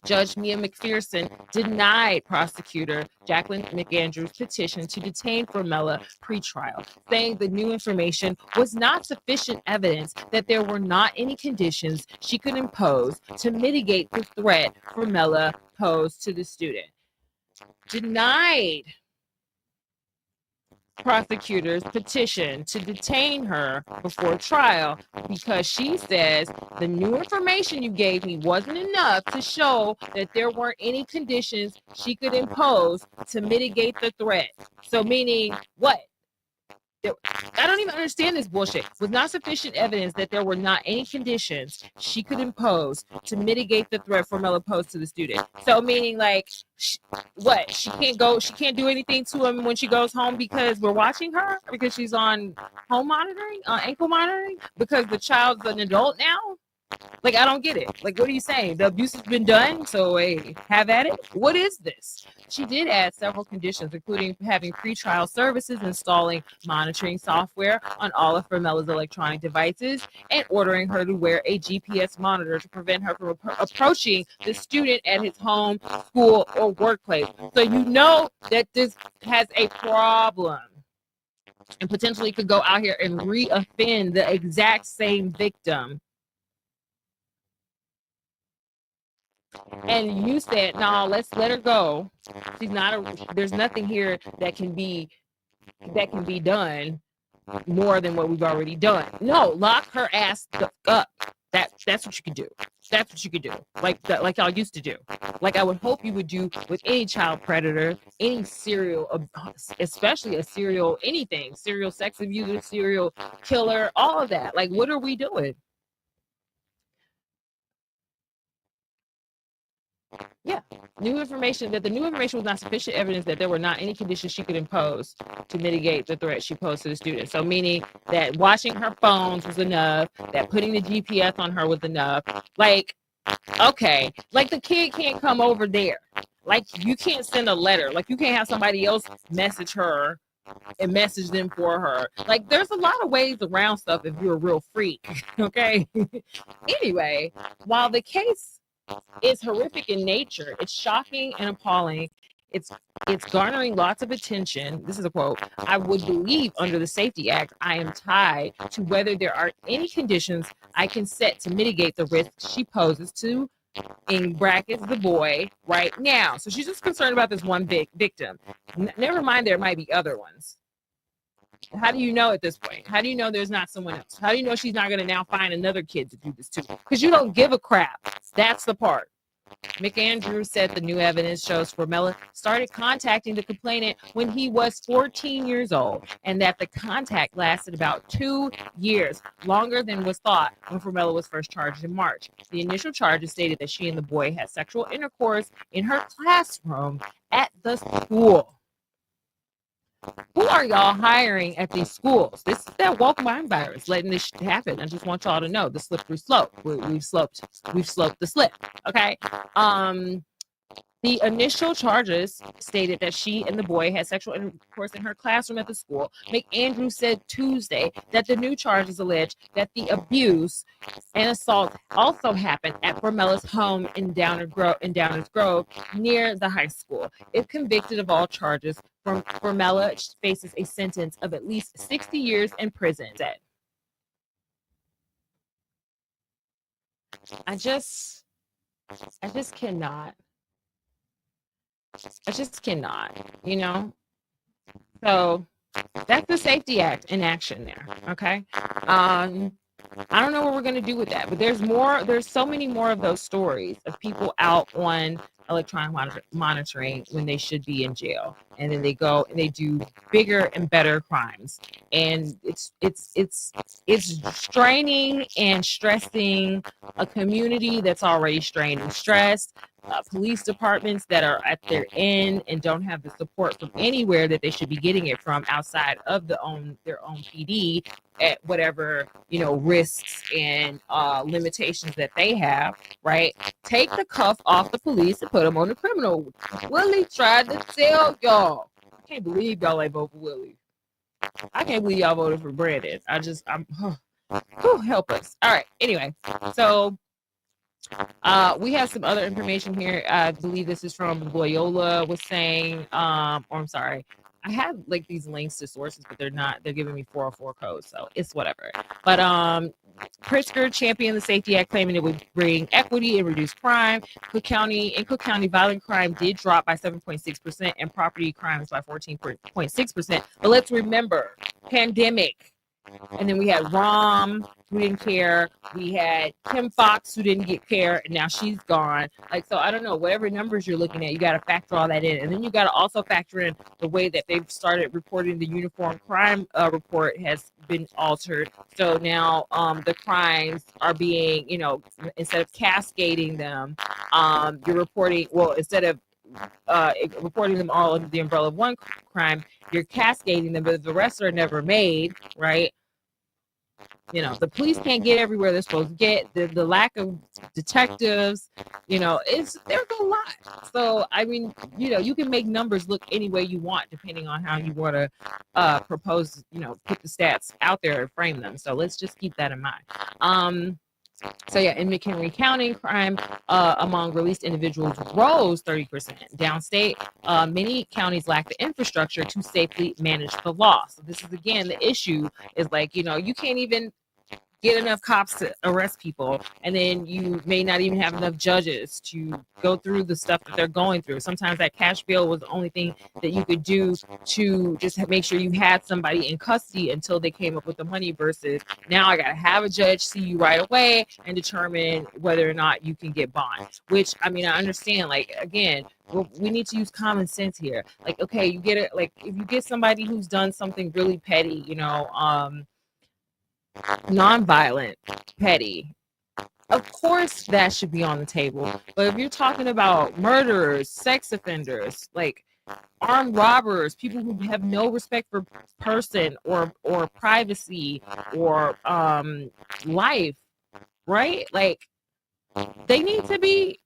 Speaker 1: Judge Mia McPherson denied prosecutor Jacqueline McAndrews' petition to detain Formella pre-trial, saying the new information was not sufficient evidence that there were not any conditions she could impose to mitigate the threat Formella posed to the student. Denied prosecutor's petition to detain her before trial because she says the new information you gave me wasn't enough to show that there weren't any conditions she could impose to mitigate the threat. So meaning what? I don't even understand this bullshit. Was not sufficient evidence that there were not any conditions she could impose to mitigate the threat Formella posed to the student. So meaning like, what? She can't do anything to him when she goes home because we're watching her? Because she's on home monitoring, ankle monitoring? Because the child's an adult now? Like, I don't get it. Like, what are you saying? The abuse has been done, so hey, have at it? What is this? She did add several conditions, including having pretrial services, installing monitoring software on all of Formella's electronic devices, and ordering her to wear a GPS monitor to prevent her from approaching the student at his home, school, or workplace. So you know that this has a problem and potentially could go out here and re-offend the exact same victim. And you said, no, let's let her go. She's not there's nothing here that can be done more than what we've already done. No, lock her ass up. That's what you can do. That's what you could do. Like y'all used to do. Like I would hope you would do with any child predator, any serial, especially a serial sex abuser, serial killer, all of that. Like, what are we doing? Yeah, the new information was not sufficient evidence that there were not any conditions she could impose to mitigate the threat she posed to the student. So meaning that watching her phones was enough, that putting the GPS on her was enough. Like, okay, like the kid can't come over there. Like you can't send a letter. Like you can't have somebody else message her and message them for her. Like there's a lot of ways around stuff if you're a real freak. Okay. Anyway, while the case is horrific in nature, it's shocking and appalling. It's garnering lots of attention. This is a quote. I would believe under the Safety Act, I am tied to whether there are any conditions I can set to mitigate the risk she poses to, in brackets, the boy right now. So she's just concerned about this one big victim. Never mind, there might be other ones. How do you know at this point? How do you know there's not someone else? How do you know she's not going to now find another kid to do this to? Because you don't give a crap. That's the part. McAndrews said the new evidence shows Formella started contacting the complainant when he was 14 years old, and that the contact lasted about 2 years, longer than was thought when Formella was first charged in March. The initial charges stated that she and the boy had sexual intercourse in her classroom at the school. Who are y'all hiring at these schools? This is that woke mind virus letting this shit happen. I just want y'all to know the slippery slope. We've sloped the slip. Okay. The initial charges stated that she and the boy had sexual intercourse in her classroom at the school. McAndrews said Tuesday that the new charges allege that the abuse and assault also happened at Formella's home in Downers Grove near the high school. If convicted of all charges, Formella faces a sentence of at least 60 years in prison. I just cannot. I just cannot, you know? So that's the Safety Act in action there. Okay. I don't know what we're going to do with that, but there's so many more of those stories of people out on electronic monitoring when they should be in jail. And then they go and they do bigger and better crimes. And it's straining and stressing a community that's already strained and stressed. Police departments that are at their end and don't have the support from anywhere that they should be getting it from outside of their own PD at whatever, you know, risks and limitations that they have, right? Take the cuff off the police and put them on the criminal. Willie tried to tell y'all. I can't believe y'all ain't vote for Willie. I can't believe y'all voted for Brandon. Help us. All right. Anyway, so we have some other information here. I believe this is from Loyola was saying, or I'm sorry, I have like these links to sources, but they're giving me 404 codes, so it's whatever. But Pritzker championed the Safety Act, claiming it would bring equity and reduce crime. Cook County, violent crime did drop by 7.6% and property crimes by 14.6%. But let's remember, pandemic. And then we had Rom, who didn't care. We had Kim Fox, who didn't get care, and now she's gone. Like, so I don't know, whatever numbers you're looking at, you got to factor all that in. And then you got to also factor in the way that they've started reporting the uniform crime report has been altered. So now the crimes are being, you know, instead of cascading them, you're reporting, well, instead of reporting them all under the umbrella of one crime, you're cascading them, but the rest are never made, right? You know, the police can't get everywhere they're supposed to get. The lack of detectives, you know, there's a lot. So, I mean, you know, you can make numbers look any way you want, depending on how you want to propose, you know, put the stats out there and frame them. So let's just keep that in mind. So yeah, in McHenry County, crime among released individuals rose 30%. Downstate, many counties lack the infrastructure to safely manage the law. So this is, again, the issue is like, you know, you can't even get enough cops to arrest people, and then you may not even have enough judges to go through the stuff that they're going through. Sometimes that cash bail was the only thing that you could do to just make sure you had somebody in custody until they came up with the money, versus now I gotta have a judge see you right away and determine whether or not you can get bond. Which, I mean, I understand, like, again, we need to use common sense here. Like, okay, you get it, like, if you get somebody who's done something really petty, you know, non-violent, petty, of course that should be on the table. But if you're talking about murderers, sex offenders, like armed robbers, people who have no respect for person or privacy or life, right? Like, they need to be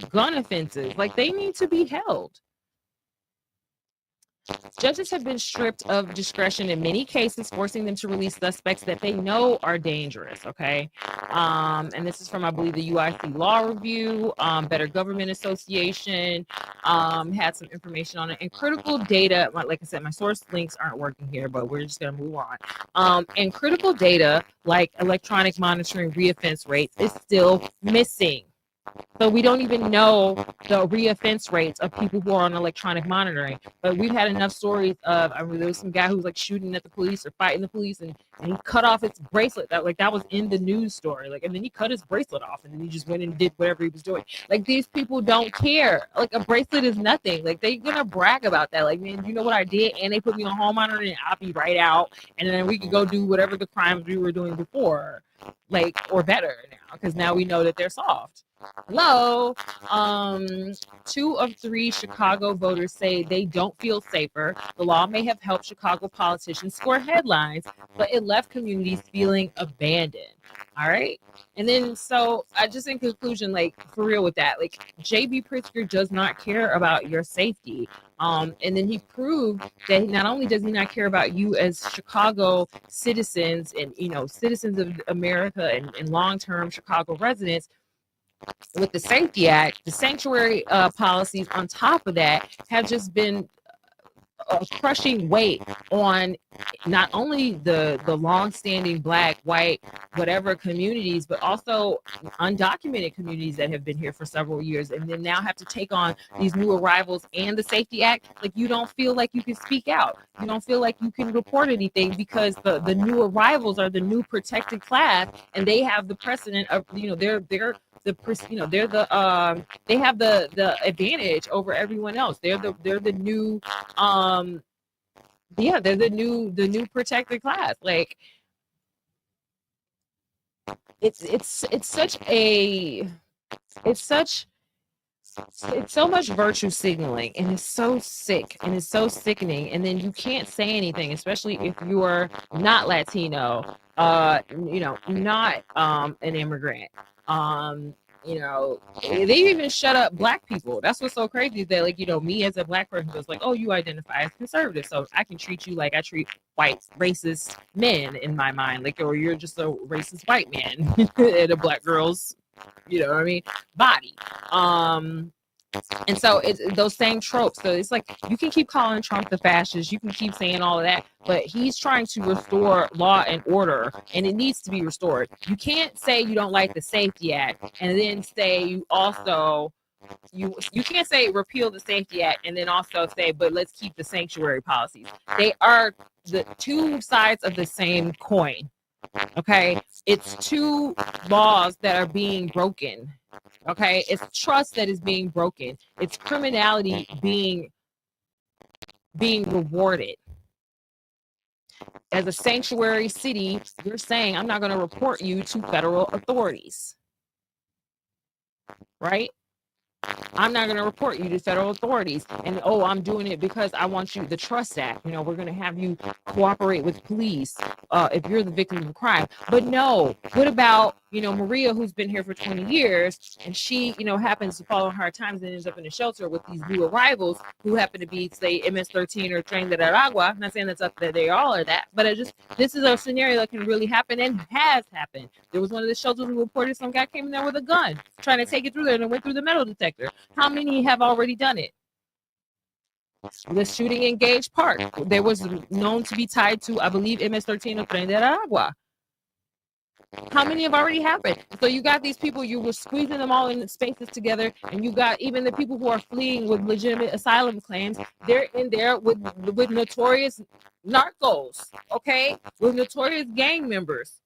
Speaker 1: gun offenses, like they need to be held. Judges have been stripped of discretion in many cases, forcing them to release suspects that they know are dangerous, okay? And this is from, I believe, the UIC Law Review, Better Government Association, had some information on it. And critical data, like I said, my source links aren't working here, but we're just going to move on. And critical data, like electronic monitoring reoffense rates, is still missing. So we don't even know the reoffense rates of people who are on electronic monitoring. But we've had enough stories of, I mean, there was some guy who was like shooting at the police or fighting the police, and he cut off his bracelet. That was in the news story. Like, and then he cut his bracelet off, and then he just went and did whatever he was doing. Like, these people don't care. Like, a bracelet is nothing. Like, they're gonna brag about that. Like, man, you know what I did? And they put me on home monitoring, and I'll be right out, and then we can go do whatever the crimes we were doing before, like, or better now, because now we know that they're soft. Hello. 2 of 3 Chicago voters say they don't feel safer. The law may have helped Chicago politicians score headlines, but it left communities feeling abandoned. All right. And then, so I just, in conclusion, like, for real with that, like, JB Pritzker does not care about your safety. And then he proved that not only does he not care about you as Chicago citizens and, citizens of America and long-term Chicago residents, with the Safety Act, the sanctuary policies on top of that have just been a crushing weight on not only the long-standing Black, white, whatever communities, but also undocumented communities that have been here for several years, and then now have to take on these new arrivals and the Safety Act. Like, you don't feel like you can speak out. You don't feel like you can report anything because the new arrivals are the new protected class, and they have the precedent of, they're they have the advantage over everyone else. They're the new they're the new protected class. Like, it's so much virtue signaling, and it's so sick and it's so sickening. And then you can't say anything, especially if you are not Latino, not an immigrant. They even shut up Black people. That's what's so crazy, that, like, me as a Black person was like, oh, you identify as conservative, so I can treat you like I treat white racist men in my mind, like, or you're just a racist white man in a Black girl's, body. And so it's those same tropes. So it's like, you can keep calling Trump the fascist, you can keep saying all of that, but he's trying to restore law and order, and it needs to be restored. You can't say you don't like the Safety Act and then say you also you can't say repeal the Safety Act and then also say, but let's keep the sanctuary policies. They are the two sides of the same coin. Okay, it's two laws that are being broken. Okay, it's trust that is being broken. It's criminality being rewarded. As a sanctuary city, you're saying, I'm not going to report you to federal authorities, right? I'm not going to report you to federal authorities. And, oh, I'm doing it because I want you, the Trust Act, we're going to have you cooperate with police if you're the victim of a crime. But no, what about, Maria, who's been here for 20 years, and she, happens to fall on hard times and ends up in a shelter with these new arrivals who happen to be, say, MS-13 or Tren de Aragua. I'm not saying that's up that they all are that, but this is a scenario that can really happen and has happened. There was one of the shelters who reported some guy came in there with a gun trying to take it through there, and it went through the metal detector. How many have already done it? The shooting in Gage Park, there was known to be tied to, I believe, MS-13 or Tren de Aragua. How many have already happened? So you got these people, you were squeezing them all in spaces together, and you got even the people who are fleeing with legitimate asylum claims. They're in there with notorious narcos, okay, with notorious gang members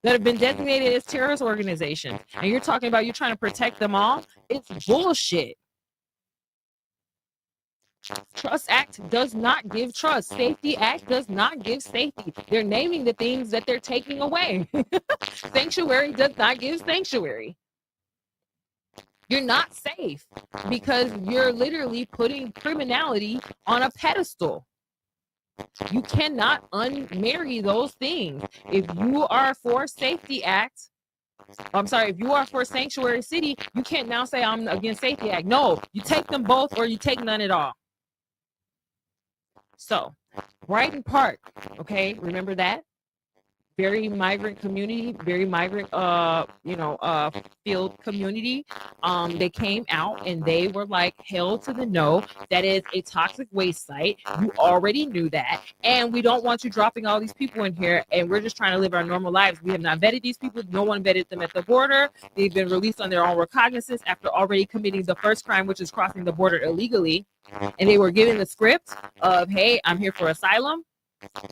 Speaker 1: that have been designated as terrorist organizations. And you're talking about you're trying to protect them all? It's bullshit. Trust Act does not give trust. Safety Act does not give safety. They're naming the things that they're taking away. Sanctuary does not give sanctuary. You're not safe because you're literally putting criminality on a pedestal. You cannot unmarry those things. If you are for Safety Act, if you are for Sanctuary City, you can't now say I'm against Safety Act. No, you take them both or you take none at all. So, Brighton Park, okay, remember that? Very migrant community, very migrant, field community. They came out and they were like, hell to the no, that is a toxic waste site. You already knew that. And we don't want you dropping all these people in here. And we're just trying to live our normal lives. We have not vetted these people. No one vetted them at the border. They've been released on their own recognizance after already committing the first crime, which is crossing the border illegally. And they were given the script of, hey, I'm here for asylum.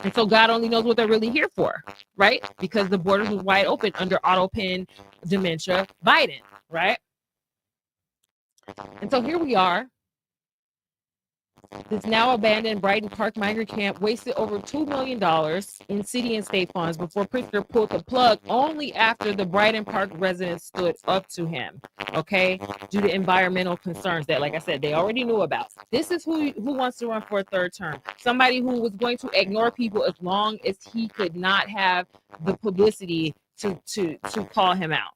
Speaker 1: And so God only knows what they're really here for, right? Because the borders was wide open under auto-pin dementia Biden, right? And so here we are. This now abandoned Brighton Park migrant camp wasted over $2 million in city and state funds before Pritzker pulled the plug only after the Brighton Park residents stood up to him, okay, due to environmental concerns that, like I said, they already knew about. This is who wants to run for a third term. Somebody who was going to ignore people as long as he could not have the publicity to call him out.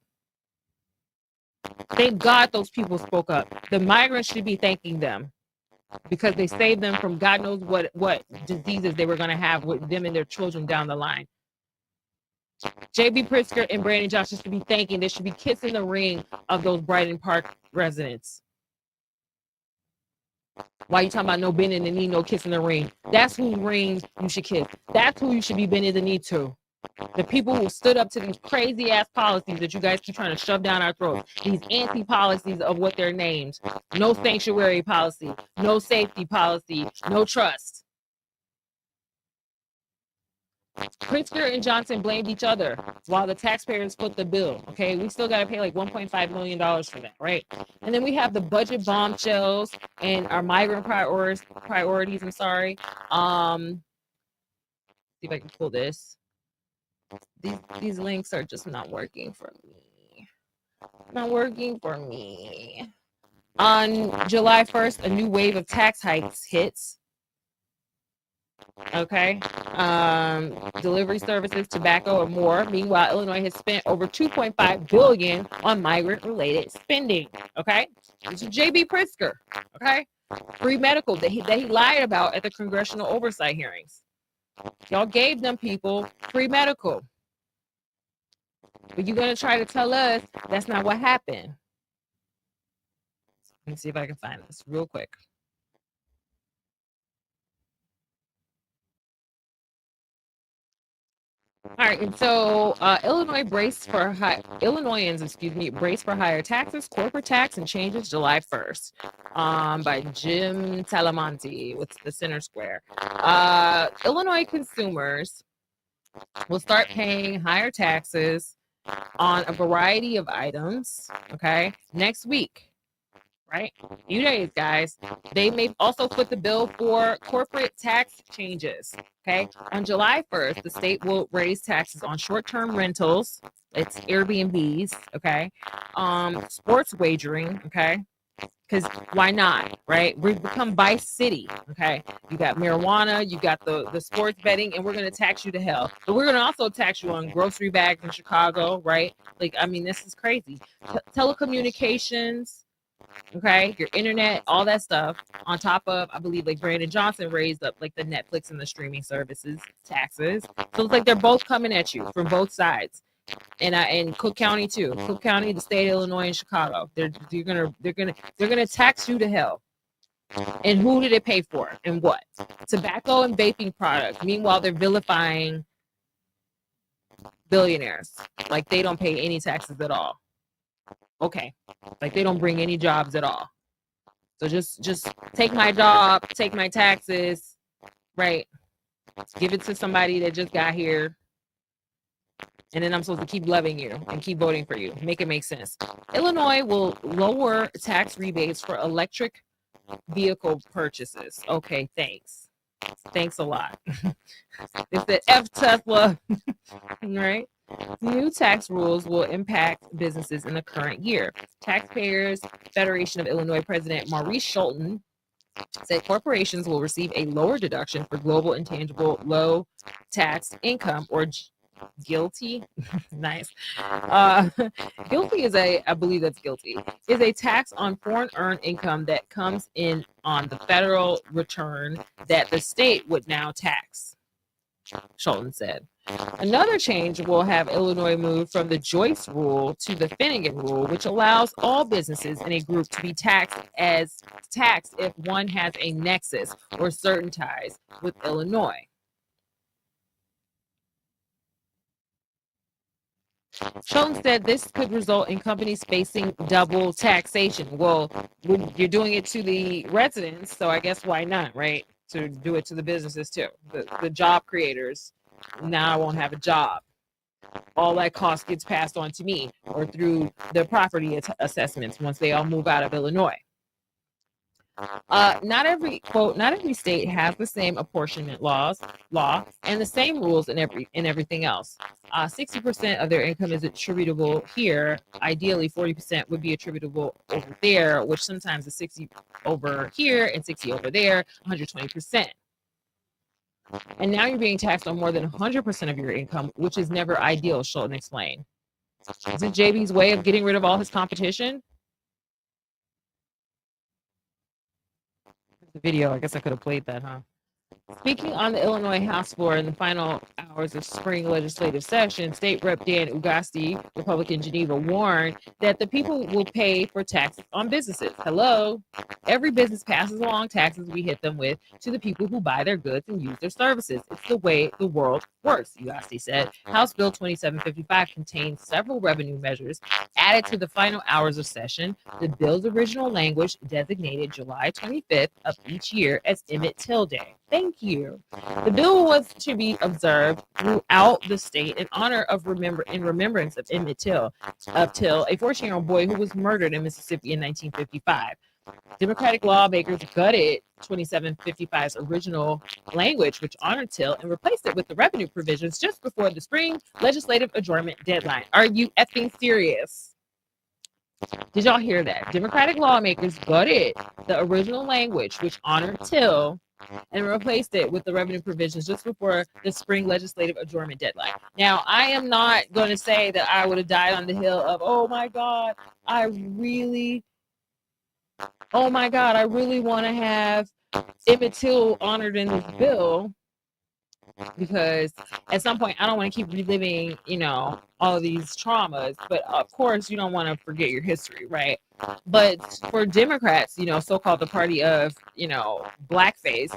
Speaker 1: Thank God those people spoke up. The migrants should be thanking them, because they saved them from God knows what diseases they were going to have with them and their children down the line. JB Pritzker and Brandon Johnson should be thanking. They should be kissing the ring of those Brighton Park residents. Why you talking about no bending the knee, no kissing the ring? That's whose ring you should kiss. That's who you should be bending the knee to. The people who stood up to these crazy ass policies that you guys keep trying to shove down our throats. These anti-policies of what they're named. No sanctuary policy, no safety policy, no trust. Pritzker and Johnson blamed each other while the taxpayers foot the bill. Okay, we still got to pay like $1.5 million for that, right? And then we have the budget bombshells and our migrant priorities. I'm sorry. See if I can pull this. These links are just not working for me. Not working for me. On July 1st, a new wave of tax hikes hits. Okay. Delivery services, tobacco, and more. Meanwhile, Illinois has spent over $2.5 billion on migrant-related spending. Okay. This is JB Pritzker. Okay. Free medical that he lied about at the congressional oversight hearings. Y'all gave them people free medical. But you're going to try to tell us that's not what happened. Let me see if I can find this real quick. All right, and so Illinoisans brace for higher taxes, corporate tax, and changes July 1st. By Jim Talamonte with the Center Square. Illinois consumers will start paying higher taxes on a variety of items, okay, next week, right? Few days, guys. They may also foot the bill for corporate tax changes, okay? On July 1st, the state will raise taxes on short-term rentals, it's Airbnbs, okay? Sports wagering, okay? Because why not, right? We've become Vice City, okay? You got marijuana, you got the sports betting, and we're going to tax you to hell. But we're going to also tax you on grocery bags in Chicago, right? Like, I mean, this is crazy. Telecommunications, okay? Your internet, all that stuff. On top of, I believe, like Brandon Johnson raised up like the Netflix and the streaming services taxes. So it's like they're both coming at you from both sides. And Cook County too. Cook County, the state of Illinois, and Chicago. They're gonna tax you to hell. And who did it pay for? And what? Tobacco and vaping products. Meanwhile, they're vilifying billionaires. Like they don't pay any taxes at all. Okay. Like they don't bring any jobs at all. So just take my job, take my taxes, right? Give it to somebody that just got here. And then I'm supposed to keep loving you and keep voting for you. Make it make sense. Illinois will lower tax rebates for electric vehicle purchases. Okay, thanks. Thanks a lot. It's the F Tesla, right? New tax rules will impact businesses in the current year. Taxpayers Federation of Illinois President Maurice Schulten said corporations will receive a lower deduction for global intangible low tax income, or GILTI. Nice. GILTI is I believe that's guilty, is a tax on foreign earned income that comes in on the federal return that the state would now tax, Schulten said. Another change will have Illinois move from the Joyce rule to the Finnegan rule, which allows all businesses in a group to be taxed if one has a nexus or certain ties with Illinois. Schulten said this could result in companies facing double taxation. Well, you're doing it to the residents, so I guess why not, right? To do it to the businesses too. The job creators, now I won't have a job. All that cost gets passed on to me or through the property assessments once they all move out of Illinois. Not every state has the same apportionment law and the same rules in everything else. 60% of their income is attributable here. Ideally, 40% would be attributable over there, which sometimes is 60 over here and 60 over there, 120%. And now you're being taxed on more than 100% of your income, which is never ideal, Schulten explained. Is it JB's way of getting rid of all his competition? The video, I guess I could have played that, huh? Speaking on the Illinois House floor in the final hours of spring legislative session, State Rep Dan Ugasti, Republican Geneva, warned that the people will pay for taxes on businesses. Hello? Every business passes along taxes we hit them with to the people who buy their goods and use their services. It's the way the world works, Ugasti said. House Bill 2755 contains several revenue measures added to the final hours of session. The bill's original language designated July 25th of each year as Emmett Till Day. Thank you. The bill was to be observed throughout the state in honor of remembrance of Emmett Till, a 14-year-old boy who was murdered in Mississippi in 1955. Democratic lawmakers gutted 2755's original language, which honored Till, and replaced it with the revenue provisions just before the spring legislative adjournment deadline. Are you effing serious? Did y'all hear that? Democratic lawmakers gutted the original language, which honored Till, and replaced it with the revenue provisions just before the spring legislative adjournment deadline. Now, I am not going to say that I would have died on the hill of, oh my God, I really want to have Emmett Till honored in this bill, because at some point I don't want to keep reliving, all of these traumas. But of course, you don't want to forget your history, right? But for Democrats, so-called the party of, blackface,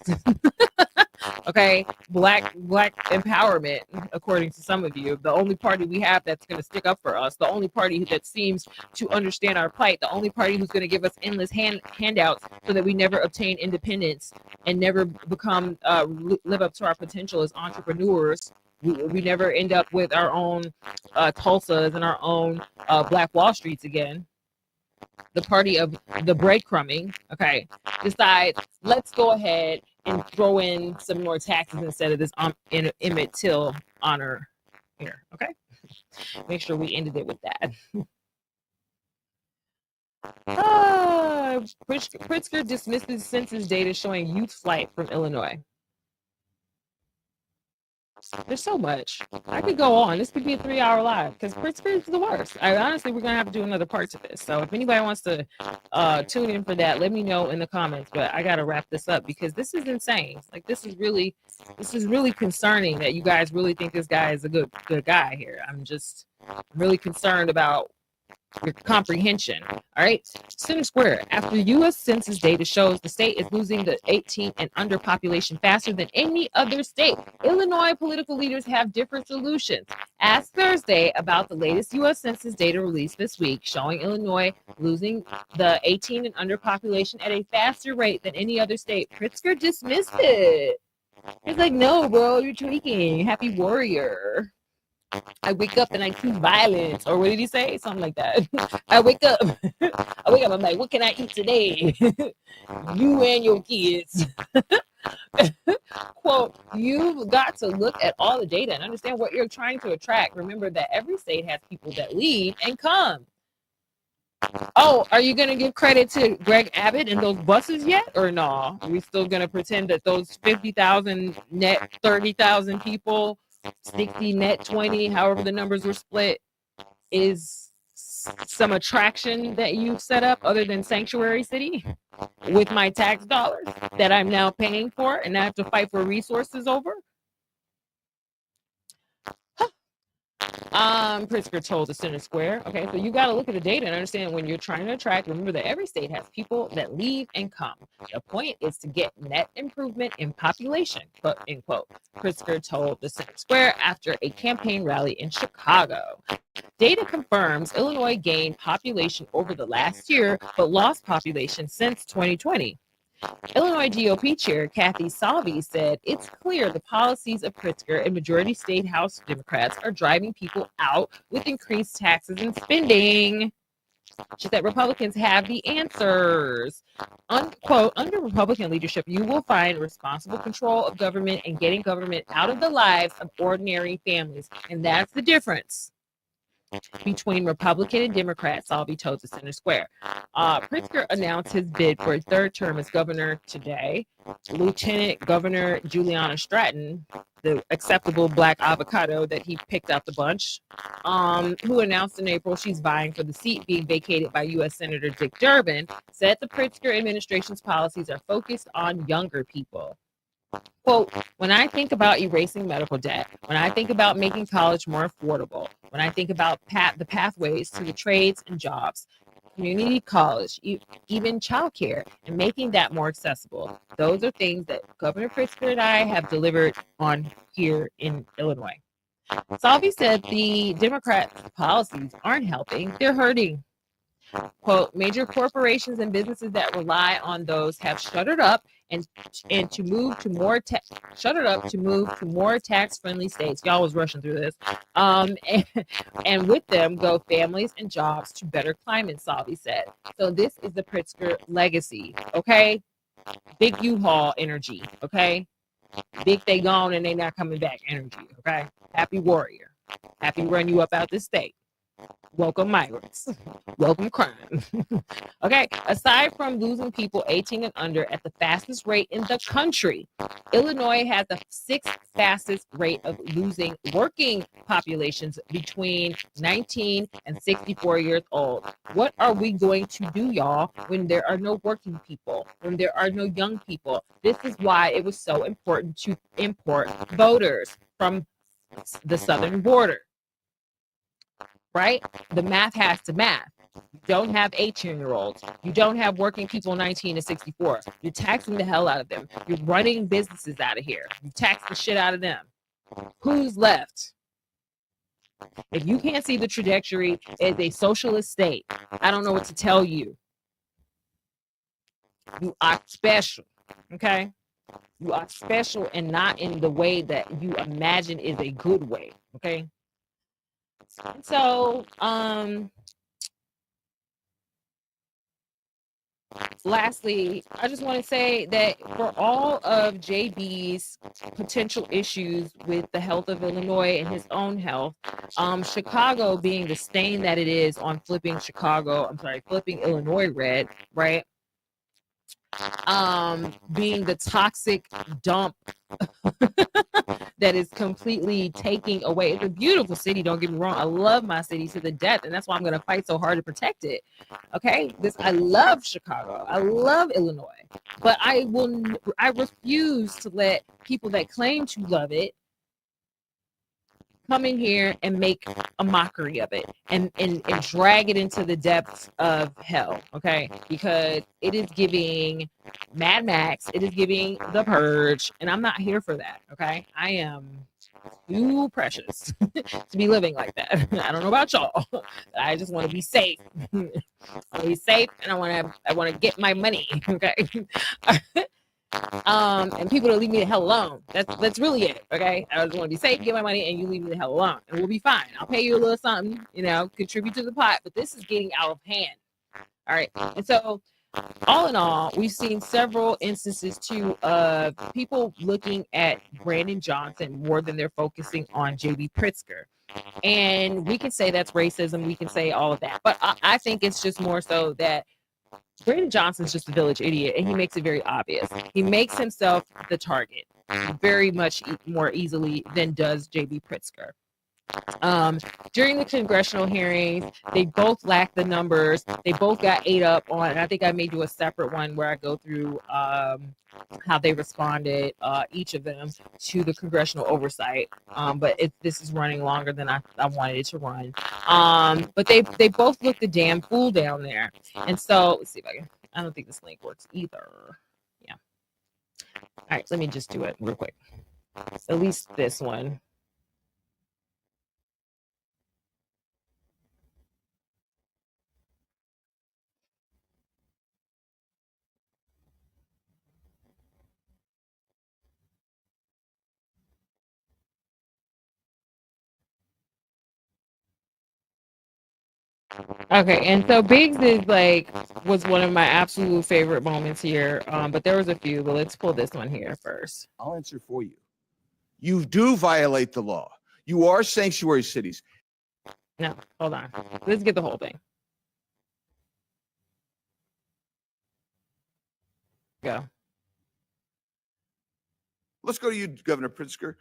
Speaker 1: okay, black empowerment, according to some of you, the only party we have that's going to stick up for us, the only party that seems to understand our plight, the only party who's going to give us endless handouts so that we never obtain independence and never become live up to our potential as entrepreneurs. We never end up with our own Tulsas and our own Black Wall Streets again. The party of the breadcrumbing, okay, decides, let's go ahead and throw in some more taxes instead of this Emmett Till honor here, okay? Make sure we ended it with that. Pritzker dismisses census data showing youth flight from Illinois. There's so much. I could go on. This could be a 3-hour live because Pritzker is the worst. Honestly, we're going to have to do another part to this. So if anybody wants to tune in for that, let me know in the comments. But I got to wrap this up because this is insane. Like, this is really concerning that you guys really think this guy is a good guy here. I'm really concerned about your comprehension. All right. Center Square. After U.S. Census data shows the state is losing the 18 and under population faster than any other state, Illinois political leaders have different solutions. Asked Thursday about the latest U.S. Census data released this week, showing Illinois losing the 18 and under population at a faster rate than any other state, Pritzker dismissed it. He's like, no, bro, you're tweaking. Happy warrior. I wake up and I choose violence, or what did he say? Something like that. I wake up, I'm like, what can I eat today? You and your kids. Quote, you've got to look at all the data and understand what you're trying to attract. Remember that every state has people that leave and come. Oh, are you going to give credit to Greg Abbott and those buses yet, or no? Are we still going to pretend that those 50,000 net 30,000 people, 60 net 20, however the numbers were split, is some attraction that you set up other than Sanctuary City with my tax dollars that I'm now paying for and I have to fight for resources over? Pritzker told the Center Square. Okay, so you got to look at the data and understand when you're trying to attract. Remember that every state has people that leave and come. The point is to get net improvement in population, quote unquote. Pritzker told the Center Square after a campaign rally in Chicago. Data confirms Illinois gained population over the last year, but lost population since 2020. Illinois GOP Chair Kathy Salvi said it's clear the policies of Pritzker and majority state House Democrats are driving people out with increased taxes and spending. She said Republicans have the answers. Unquote, under Republican leadership, you will find responsible control of government and getting government out of the lives of ordinary families. And that's the difference between Republican and Democrat, Salvi told the Center Square. Pritzker announced his bid for a third term as governor today. Lieutenant Governor Juliana Stratton, the acceptable black avocado that he picked out the bunch, who announced in April she's vying for the seat being vacated by U.S. Senator Dick Durbin, said the Pritzker administration's policies are focused on younger people. Quote, when I think about erasing medical debt, when I think about making college more affordable, when I think about the pathways to the trades and jobs, community college, even childcare, and making that more accessible, those are things that Governor Pritzker and I have delivered on here in Illinois. Salvi said the Democrats' policies aren't helping, they're hurting. Quote, major corporations and businesses that rely on those have shuttered up and to move to more tax-friendly states. Y'all was rushing through this. And with them go families and jobs to better climate, Salvi said. So this is the Pritzker legacy, okay? Big U-Haul energy, okay? Big they gone and they not coming back energy, okay? Happy warrior. Happy run you up out this state. Welcome migrants. Welcome crime. Okay, aside from losing people 18 and under at the fastest rate in the country, Illinois has the 6th fastest rate of losing working populations between 19 and 64 years old. What are we going to do, y'all, when there are no working people, when there are no young people? This is why it was so important to import voters from the southern border. Right? The math has to math. You don't have 18-year-olds. You don't have working people 19 to 64. You're taxing the hell out of them. You're running businesses out of here. You tax the shit out of them. Who's left? If you can't see the trajectory as a socialist state, I don't know what to tell you. You are special, okay? You are special and not in the way that you imagine is a good way, okay? So, lastly, I just want to say that for all of JB's potential issues with the health of Illinois and his own health, Chicago being the stain that it is on flipping Illinois red, right? Being the toxic dump that is completely taking away. It's a beautiful city, don't get me wrong. I love my city to the death, and that's why I'm going to fight so hard to protect it. Okay, I love Chicago. I love Illinois, but I refuse to let people that claim to love it come in here and make a mockery of it and drag it into the depths of hell, okay? Because it is giving Mad Max, it is giving The Purge, and I'm not here for that, okay? I am too precious to be living like that. I don't know about y'all. I just want to be safe. I want to be safe, and I want to get my money, okay? And people to leave me the hell alone. That's really it. Okay, I just want to be safe, get my money, and you leave me the hell alone, and we'll be fine. I'll pay you a little something, contribute to the pot. But this is getting out of hand. All right, and so all in all, we've seen several instances too of people looking at Brandon Johnson more than they're focusing on JB Pritzker. And we can say that's racism. We can say all of that, but I think it's just more so that Brandon Johnson's just a village idiot, and he makes it very obvious. He makes himself the target very much more easily than does JB Pritzker. During the congressional hearings, they both lacked the numbers. They both got ate up on, and I think I may do a separate one where I go through how they responded, each of them, to the congressional oversight. But this is running longer than I wanted it to run. But they both looked a damn fool down there. And so, let's see if I don't think this link works either. Yeah. All right, let me just do it real quick. At least this one. Okay, and so Biggs is like was one of my absolute favorite moments here. But there was a few, but let's pull this one here first.
Speaker 10: I'll answer for you. You do violate the law. You are sanctuary cities.
Speaker 1: No, hold on. Let's get the whole thing. Go.
Speaker 10: Let's go to you, Governor Pritzker.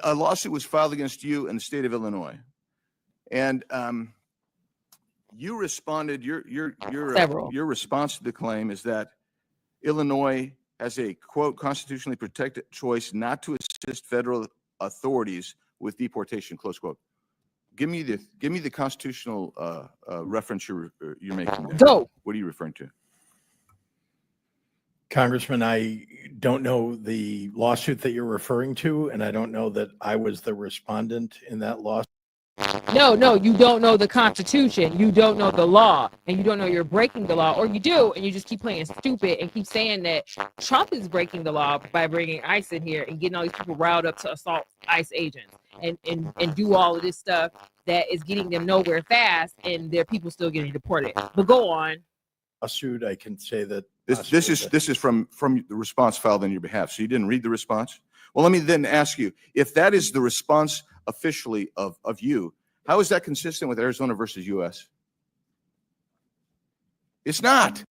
Speaker 10: A lawsuit was filed against you in the state of Illinois, and you responded. Your response to the claim is that Illinois has a quote constitutionally protected choice not to assist federal authorities with deportation, close quote. Give me the constitutional reference you're making there.
Speaker 1: Go.
Speaker 10: What are you referring to?
Speaker 7: Congressman, I don't know the lawsuit that you're referring to, and I don't know that I was the respondent in that lawsuit.
Speaker 1: No, you don't know the Constitution. You don't know the law, and you don't know you're breaking the law, or you do, and you just keep playing stupid and keep saying that Trump is breaking the law by bringing ICE in here and getting all these people riled up to assault ICE agents and do all of this stuff that is getting them nowhere fast, and their people still getting deported. But go on.
Speaker 7: Lawsuit, I can say that
Speaker 10: This is from the response filed on your behalf. So you didn't read the response? Well, let me then ask you, if that is the response officially of you, how is that consistent with Arizona versus U.S.? It's not.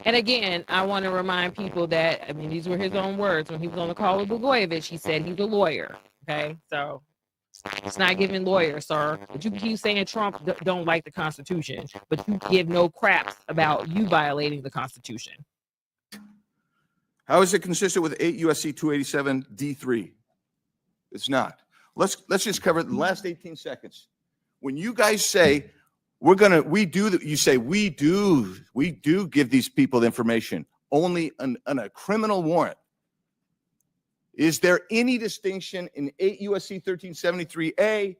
Speaker 1: And again, I want to remind people that, I mean, these were his own words. When he was on the call with Blagojevich, he said he's a lawyer. Okay, so it's not giving lawyer, sir. But you keep saying Trump don't like the Constitution, but you give no craps about you violating the Constitution.
Speaker 10: How is it consistent with 8 U.S.C. 287 D3? It's not. Let's just cover it in the last 18 seconds. When you guys say we do give these people the information only on a criminal warrant. Is there any distinction in 8 U.S.C. 1373A,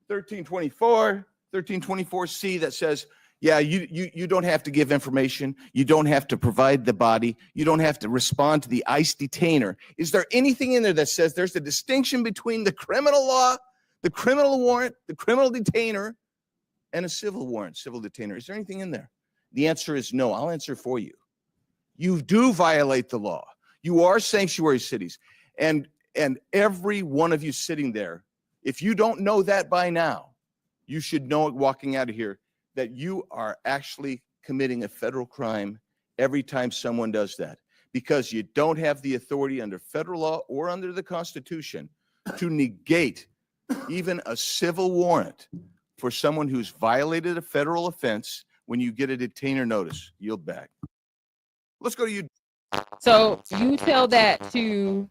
Speaker 10: 1324, 1324C that says, yeah, you don't have to give information, you don't have to provide the body, you don't have to respond to the ICE detainer? Is there anything in there that says there's a distinction between the criminal law, the criminal warrant, the criminal detainer, and a civil warrant, civil detainer? Is there anything in there? The answer is no. I'll answer for you. You do violate the law. You are sanctuary cities. And every one of you sitting there, if you don't know that by now, you should know it walking out of here, that you are actually committing a federal crime every time someone does that, because you don't have the authority under federal law or under the Constitution to negate even a civil warrant for someone who's violated a federal offense when you get a detainer notice. Yield back. Let's go to you.
Speaker 1: So you tell that to,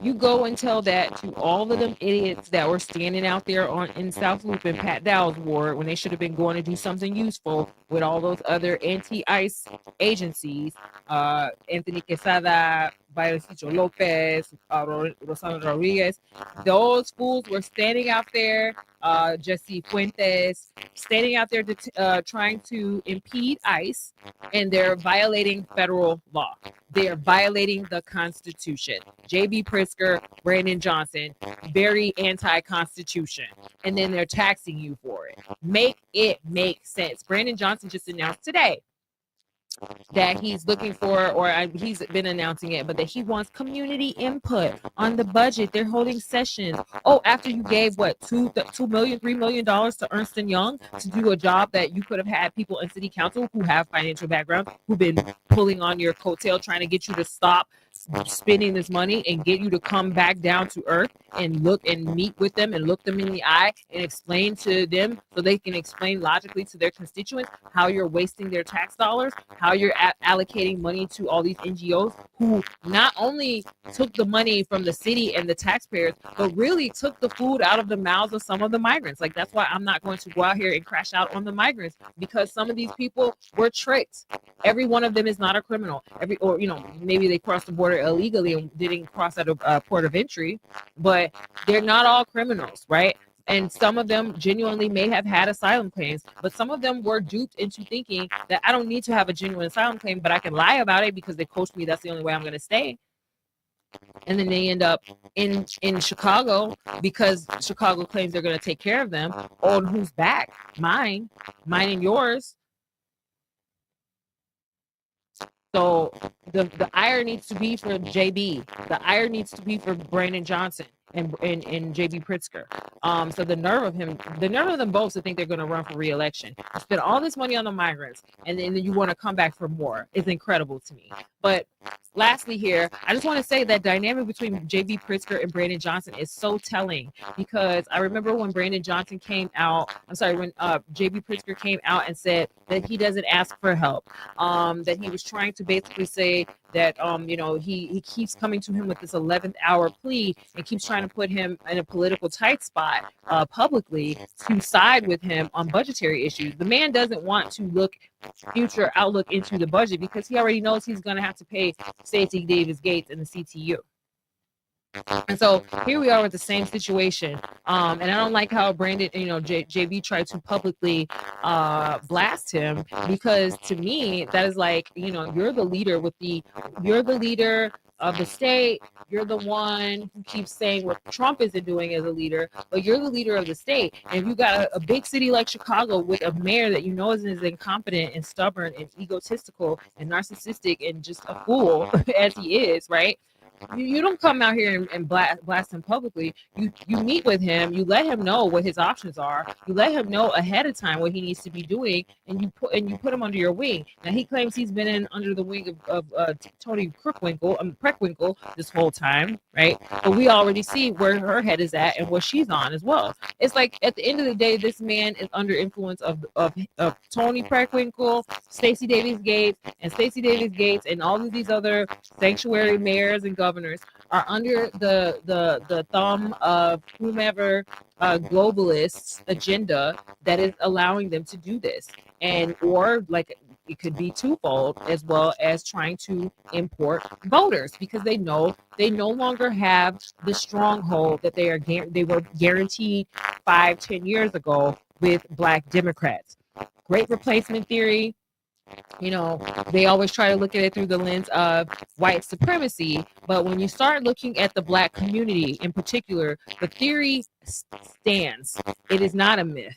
Speaker 1: you go and tell that to all of them idiots that were standing out there in South Loop in Pat Dowell's ward when they should have been going to do something useful with all those other anti-ICE agencies, Anthony Quesada, Bailcito Lopez, Rosana Rodriguez. Those fools were standing out there, Jesse Fuentes, standing out there trying to impede ICE, and they're violating federal law. They are violating the Constitution. JB Pritzker, Brandon Johnson, very anti-Constitution. And then they're taxing you for it. Make it make sense. Brandon Johnson just announced today that he's looking for, or he's been announcing it, but that he wants community input on the budget. They're holding sessions. Oh, after you gave what, $2 million, $3 million to Ernst & Young to do a job that you could have had people in city council who have financial background, who've been pulling on your coattail, trying to get you to stop spending this money and get you to come back down to earth and look and meet with them and look them in the eye and explain to them so they can explain logically to their constituents how you're wasting their tax dollars, how you're allocating money to all these NGOs who not only took the money from the city and the taxpayers, but really took the food out of the mouths of some of the migrants. Like, that's why I'm not going to go out here and crash out on the migrants, because some of these people were tricked. Every one of them is not a criminal. Maybe they crossed the border illegally and didn't cross at a port of entry, but they're not all criminals, right? And some of them genuinely may have had asylum claims, but some of them were duped into thinking that I don't need to have a genuine asylum claim, but I can lie about it because they coached me. That's the only way I'm going to stay. And then they end up in Chicago, because Chicago claims they're going to take care of them. On whose back? Mine and yours. So the ire needs to be for JB. The ire needs to be for Brandon Johnson and JB Pritzker. So the nerve of them both to think they're going to run for re-election. You spend all this money on the migrants, and then you want to come back for more. It's incredible to me. But lastly here, I just want to say that dynamic between JB Pritzker and Brandon Johnson is so telling, because I remember when Brandon Johnson came out, when JB Pritzker came out and said that he doesn't ask for help, that he was trying to basically say that he keeps coming to him with this 11th hour plea and keeps trying to put him in a political tight spot publicly to side with him on budgetary issues. The man doesn't want to look future outlook into the budget because he already knows he's going to have to pay Stacey Davis Gates and the CTU. And so here we are with the same situation. And I don't like how Brandon, JB tried to publicly blast him, because to me, that is like, you're the leader of the state. You're the one who keeps saying what Trump isn't doing as a leader, but you're the leader of the state. And if you got a big city like Chicago with a mayor that you know is incompetent and stubborn and egotistical and narcissistic and just a fool as he is, right? You don't come out here and blast him publicly. You meet with him. You let him know what his options are. You let him know ahead of time what he needs to be doing, and you put him under your wing. Now he claims he's been under the wing of Tony Preckwinkle this whole time, right? But we already see where her head is at and what she's on as well. It's like at the end of the day, this man is under influence of Tony Preckwinkle, Stacey Davis Gates, and all of these other sanctuary mayors and governors are under the thumb of whomever globalist agenda that is allowing them to do this, or like it could be twofold, as well as trying to import voters, because they know they no longer have the stronghold that they were guaranteed 5-10 years ago with Black Democrats. Great replacement theory. They always try to look at it through the lens of white supremacy. But when you start looking at the Black community in particular, the theory stands. It is not a myth.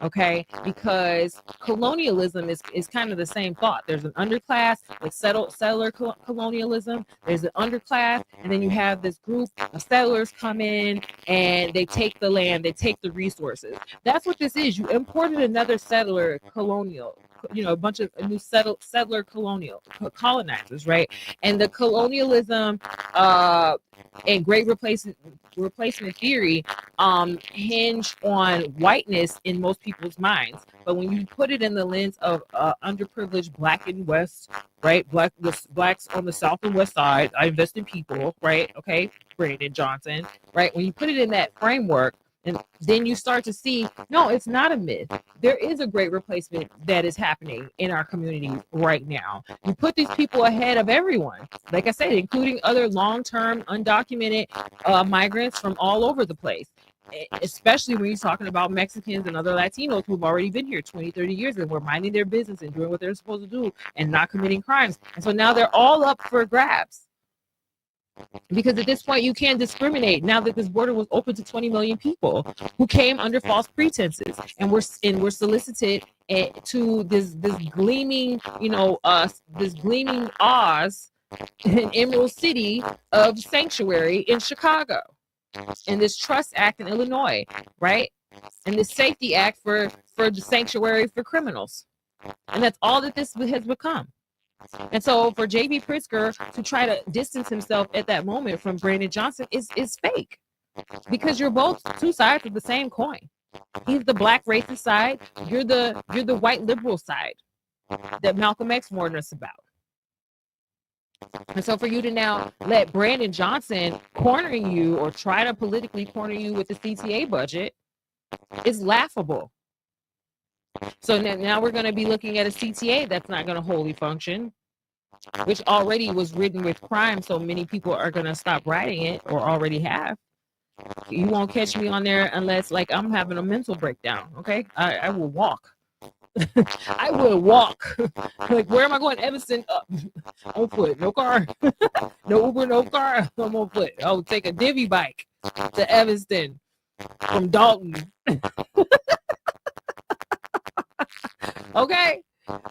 Speaker 1: Okay, because colonialism is kind of the same thought. There's an underclass with settler colonialism. There's an underclass, and then you have this group of settlers come in and they take the land, they take the resources. That's what this is. You imported another settler colonial, a bunch of new settler colonizers, right? And the colonialism and great replacement theory hinge on whiteness in most people's minds. But when you put it in the lens of underprivileged Black and West, right? Blacks on the South and West side, I invest in people, right? Okay, Brandon Johnson, right? When you put it in that framework, and then you start to see, no, it's not a myth. There is a great replacement that is happening in our community right now. You put these people ahead of everyone, like I said, including other long-term undocumented migrants from all over the place, especially when you're talking about Mexicans and other Latinos who've already been here 20-30 years and were minding their business and doing what they're supposed to do and not committing crimes. And so now they're all up for grabs. Because at this point, you can't discriminate now that this border was open to 20 million people who came under false pretenses and were solicited to this gleaming, this gleaming Oz and Emerald City of sanctuary in Chicago, and this Trust Act in Illinois, right? And the Safety Act for the sanctuary for criminals. And that's all that this has become. And so for JB Pritzker to try to distance himself at that moment from Brandon Johnson is fake, because you're both two sides of the same coin. He's the Black racist side. You're the white liberal side that Malcolm X warned us about. And so for you to now let Brandon Johnson corner you or try to politically corner you with the CTA budget is laughable. So now we're going to be looking at a CTA that's not going to wholly function, which already was ridden with crime. So many people are going to stop writing it, or already have. You won't catch me on there unless like I'm having a mental breakdown. Okay. I will walk. I would walk. Like, where am I going? Evanston, on foot. No car. No Uber, no car. I'm on foot. I'll take a divvy bike to Evanston from Dalton. Okay?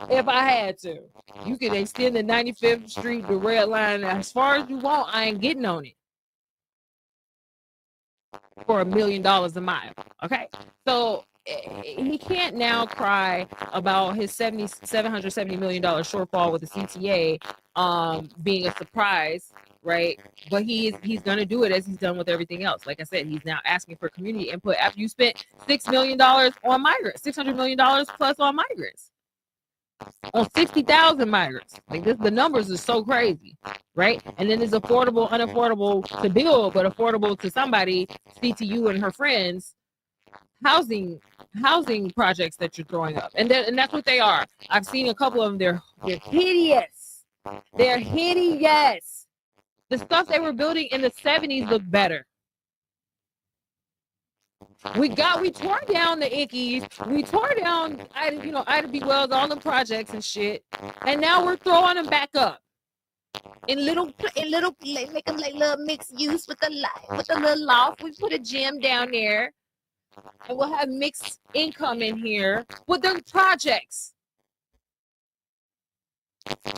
Speaker 1: If I had to. You can extend the 95th Street, the red line, as far as you want. I ain't getting on it for $1 million a mile. Okay? So he can't now cry about his $770 million shortfall with the CTA being a surprise, right? But he's going to do it as he's done with everything else. Like I said, he's now asking for community input after you spent $6 million on migrants, $600 million plus on migrants, on 60,000 migrants. Like this, the numbers are so crazy, right? And then it's affordable, unaffordable to build, but affordable to somebody, CTU and her friends, housing projects that you're throwing up. And that's what they are. I've seen a couple of them. They're hideous. They're hideous. The stuff they were building in the 70s looked better. We tore down the Ickies. We tore down Ida B. Wells, all the projects and shit. And now we're throwing them back up. In little make them like little mixed use with the little loft. We put a gym down there. And we'll have mixed income in here with the projects.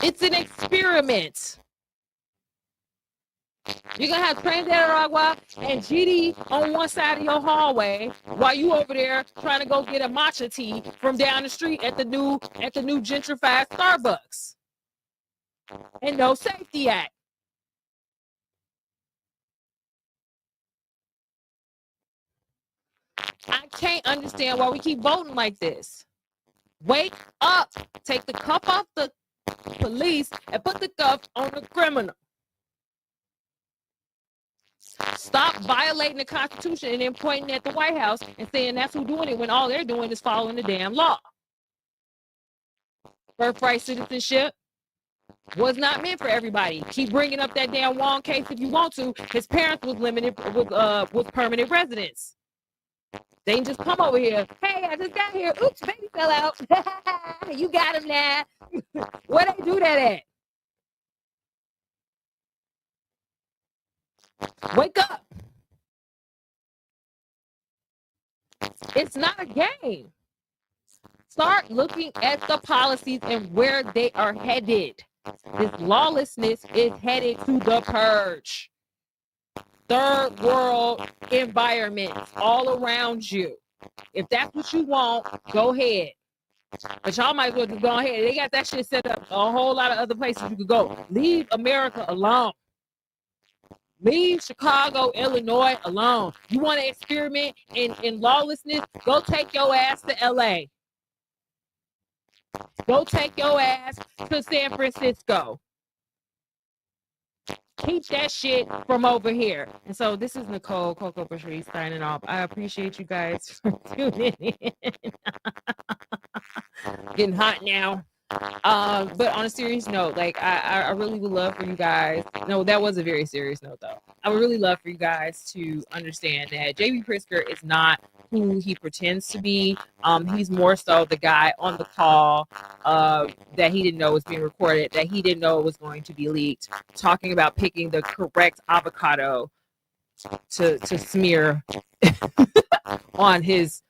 Speaker 1: It's an experiment. You're going to have Trinidad Aragua and GD on one side of your hallway while you over there trying to go get a matcha tea from down the street at the new gentrified Starbucks. And no safety act. I can't understand why we keep voting like this. Wake up. Take the cuff off the police and put the cuff on the criminal. Stop violating the Constitution and then pointing at the White House and saying that's who's doing it when all they're doing is following the damn law. Birthright citizenship was not meant for everybody. Keep bringing up that damn Wong case if you want to. His parents was limited with permanent residence. They didn't just come over here. Hey, I just got here. Oops, baby fell out. You got him now. Where they do that at? Wake up. It's not a game. Start looking at the policies and where they are headed. This lawlessness is headed to the purge. Third world environments all around you. If that's what you want, go ahead. But y'all might as well just go ahead. They got that shit set up a whole lot of other places you could go. Leave America alone. Leave Chicago, Illinois alone. You want to experiment in lawlessness? Go take your ass to LA. Go take your ass to San Francisco. Keep that shit from over here. And so this is Nicole Coco Patrice signing off. I appreciate you guys for tuning in. Getting hot now. But on a serious note, like I really would love for you guys. No, that was a very serious note though. I would really love for you guys to understand that JB Pritzker is not who he pretends to be. He's more so the guy on the call that he didn't know was being recorded, that he didn't know was going to be leaked, talking about picking the correct avocado to smear on his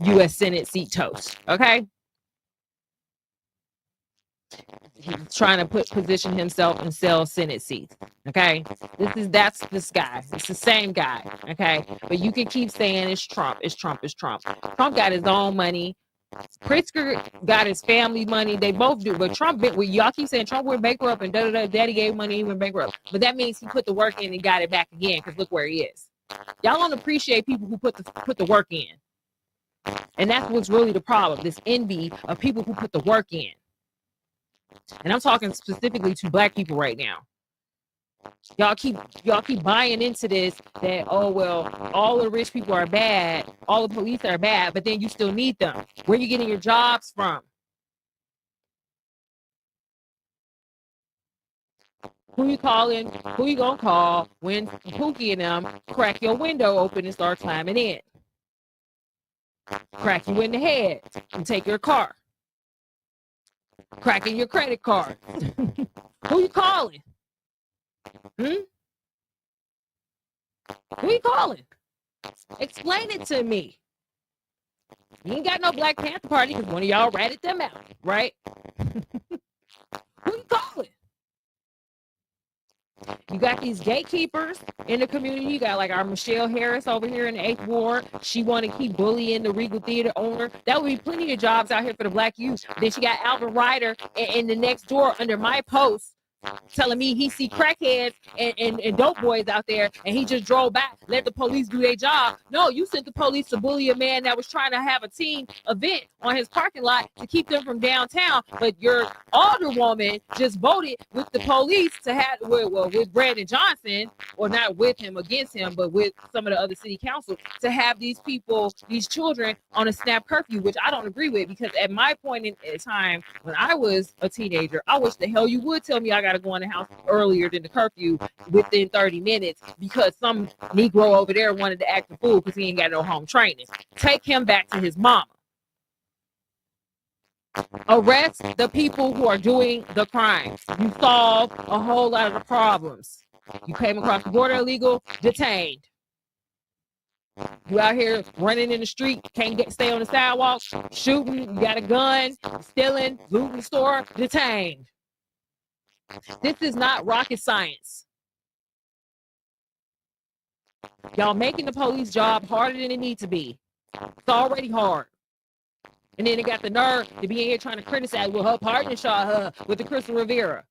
Speaker 1: U.S. Senate seat toast. Okay. He's trying to position himself and sell Senate seats. Okay, that's this guy. It's the same guy. Okay, but you can keep saying it's Trump. It's Trump. It's Trump. Trump got his own money. Pritzker got his family money. They both do. But Trump, y'all keep saying Trump went bankrupt and daddy gave money, he went bankrupt. But that means he put the work in and got it back again. Because look where he is. Y'all don't appreciate people who put the work in, and that's what's really the problem. This envy of people who put the work in. And I'm talking specifically to black people right now. Y'all keep buying into this that, oh, well, all the rich people are bad, all the police are bad, but then you still need them. Where are you getting your jobs from? Who you calling? Who you gonna call when Pookie and them crack your window open and start climbing in? crack you in the head, and take your car, cracking your credit card. Who you calling? Who you calling? Explain it to me. You ain't got no Black Panther Party because one of y'all ratted them out, right? Who you calling? You got these gatekeepers in the community. You got like our Michelle Harris over here in the 8th Ward. She want to keep bullying the Regal Theater owner. That would be plenty of jobs out here for the Black youth. Then she got Alvin Ryder in the next door under my post telling me he see crackheads and dope boys out there, and he just drove back, let the police do their job. No, you sent the police to bully a man that was trying to have a team event on his parking lot to keep them from downtown, but your alderwoman just voted with the police to have, with Brandon Johnson, or not with him, against him, but with some of the other city council, to have these people, these children on a snap curfew, which I don't agree with, because at my point in time, when I was a teenager, I wish the hell you would tell me I got to go in the house earlier than the curfew within 30 minutes because some Negro over there wanted to act a fool because he ain't got no home training. Take him back to his mama. Arrest the people who are doing the crimes. You solve a whole lot of the problems. You came across the border illegal, detained. You out here running in the street, can't stay on the sidewalk, shooting, you got a gun, stealing, looting the store, detained. This is not rocket science. Y'all making the police job harder than it needs to be. It's already hard. And then they got the nerve to be in here trying to criticize, well, her partner shot her with the Crystal Rivera.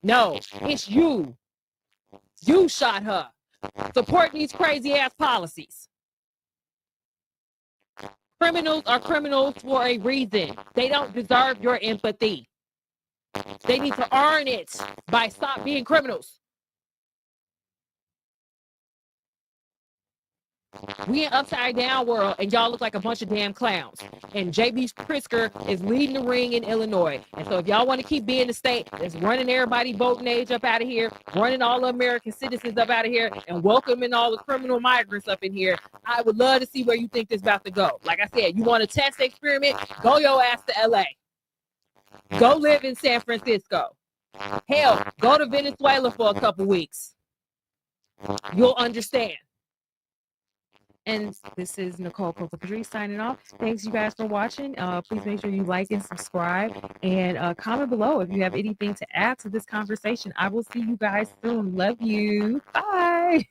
Speaker 1: No, it's you. You shot her. Support these crazy ass policies. Criminals are criminals for a reason. They don't deserve your empathy. They need to earn it by stop being criminals. We in upside down world, and y'all look like a bunch of damn clowns. And JB Pritzker is leading the ring in Illinois. And so if y'all want to keep being the state that's running everybody voting age up out of here, running all the American citizens up out of here, and welcoming all the criminal migrants up in here, I would love to see where you think this is about to go. Like I said, you want a test experiment? Go your ass to LA. Go live in San Francisco. Hell, go to Venezuela for a couple weeks. You'll understand. And this is Nicole Coca-Patrice signing off. Thanks, you guys, for watching. Please make sure you like and subscribe, and comment below if you have anything to add to this conversation. I will see you guys soon. Love you. Bye.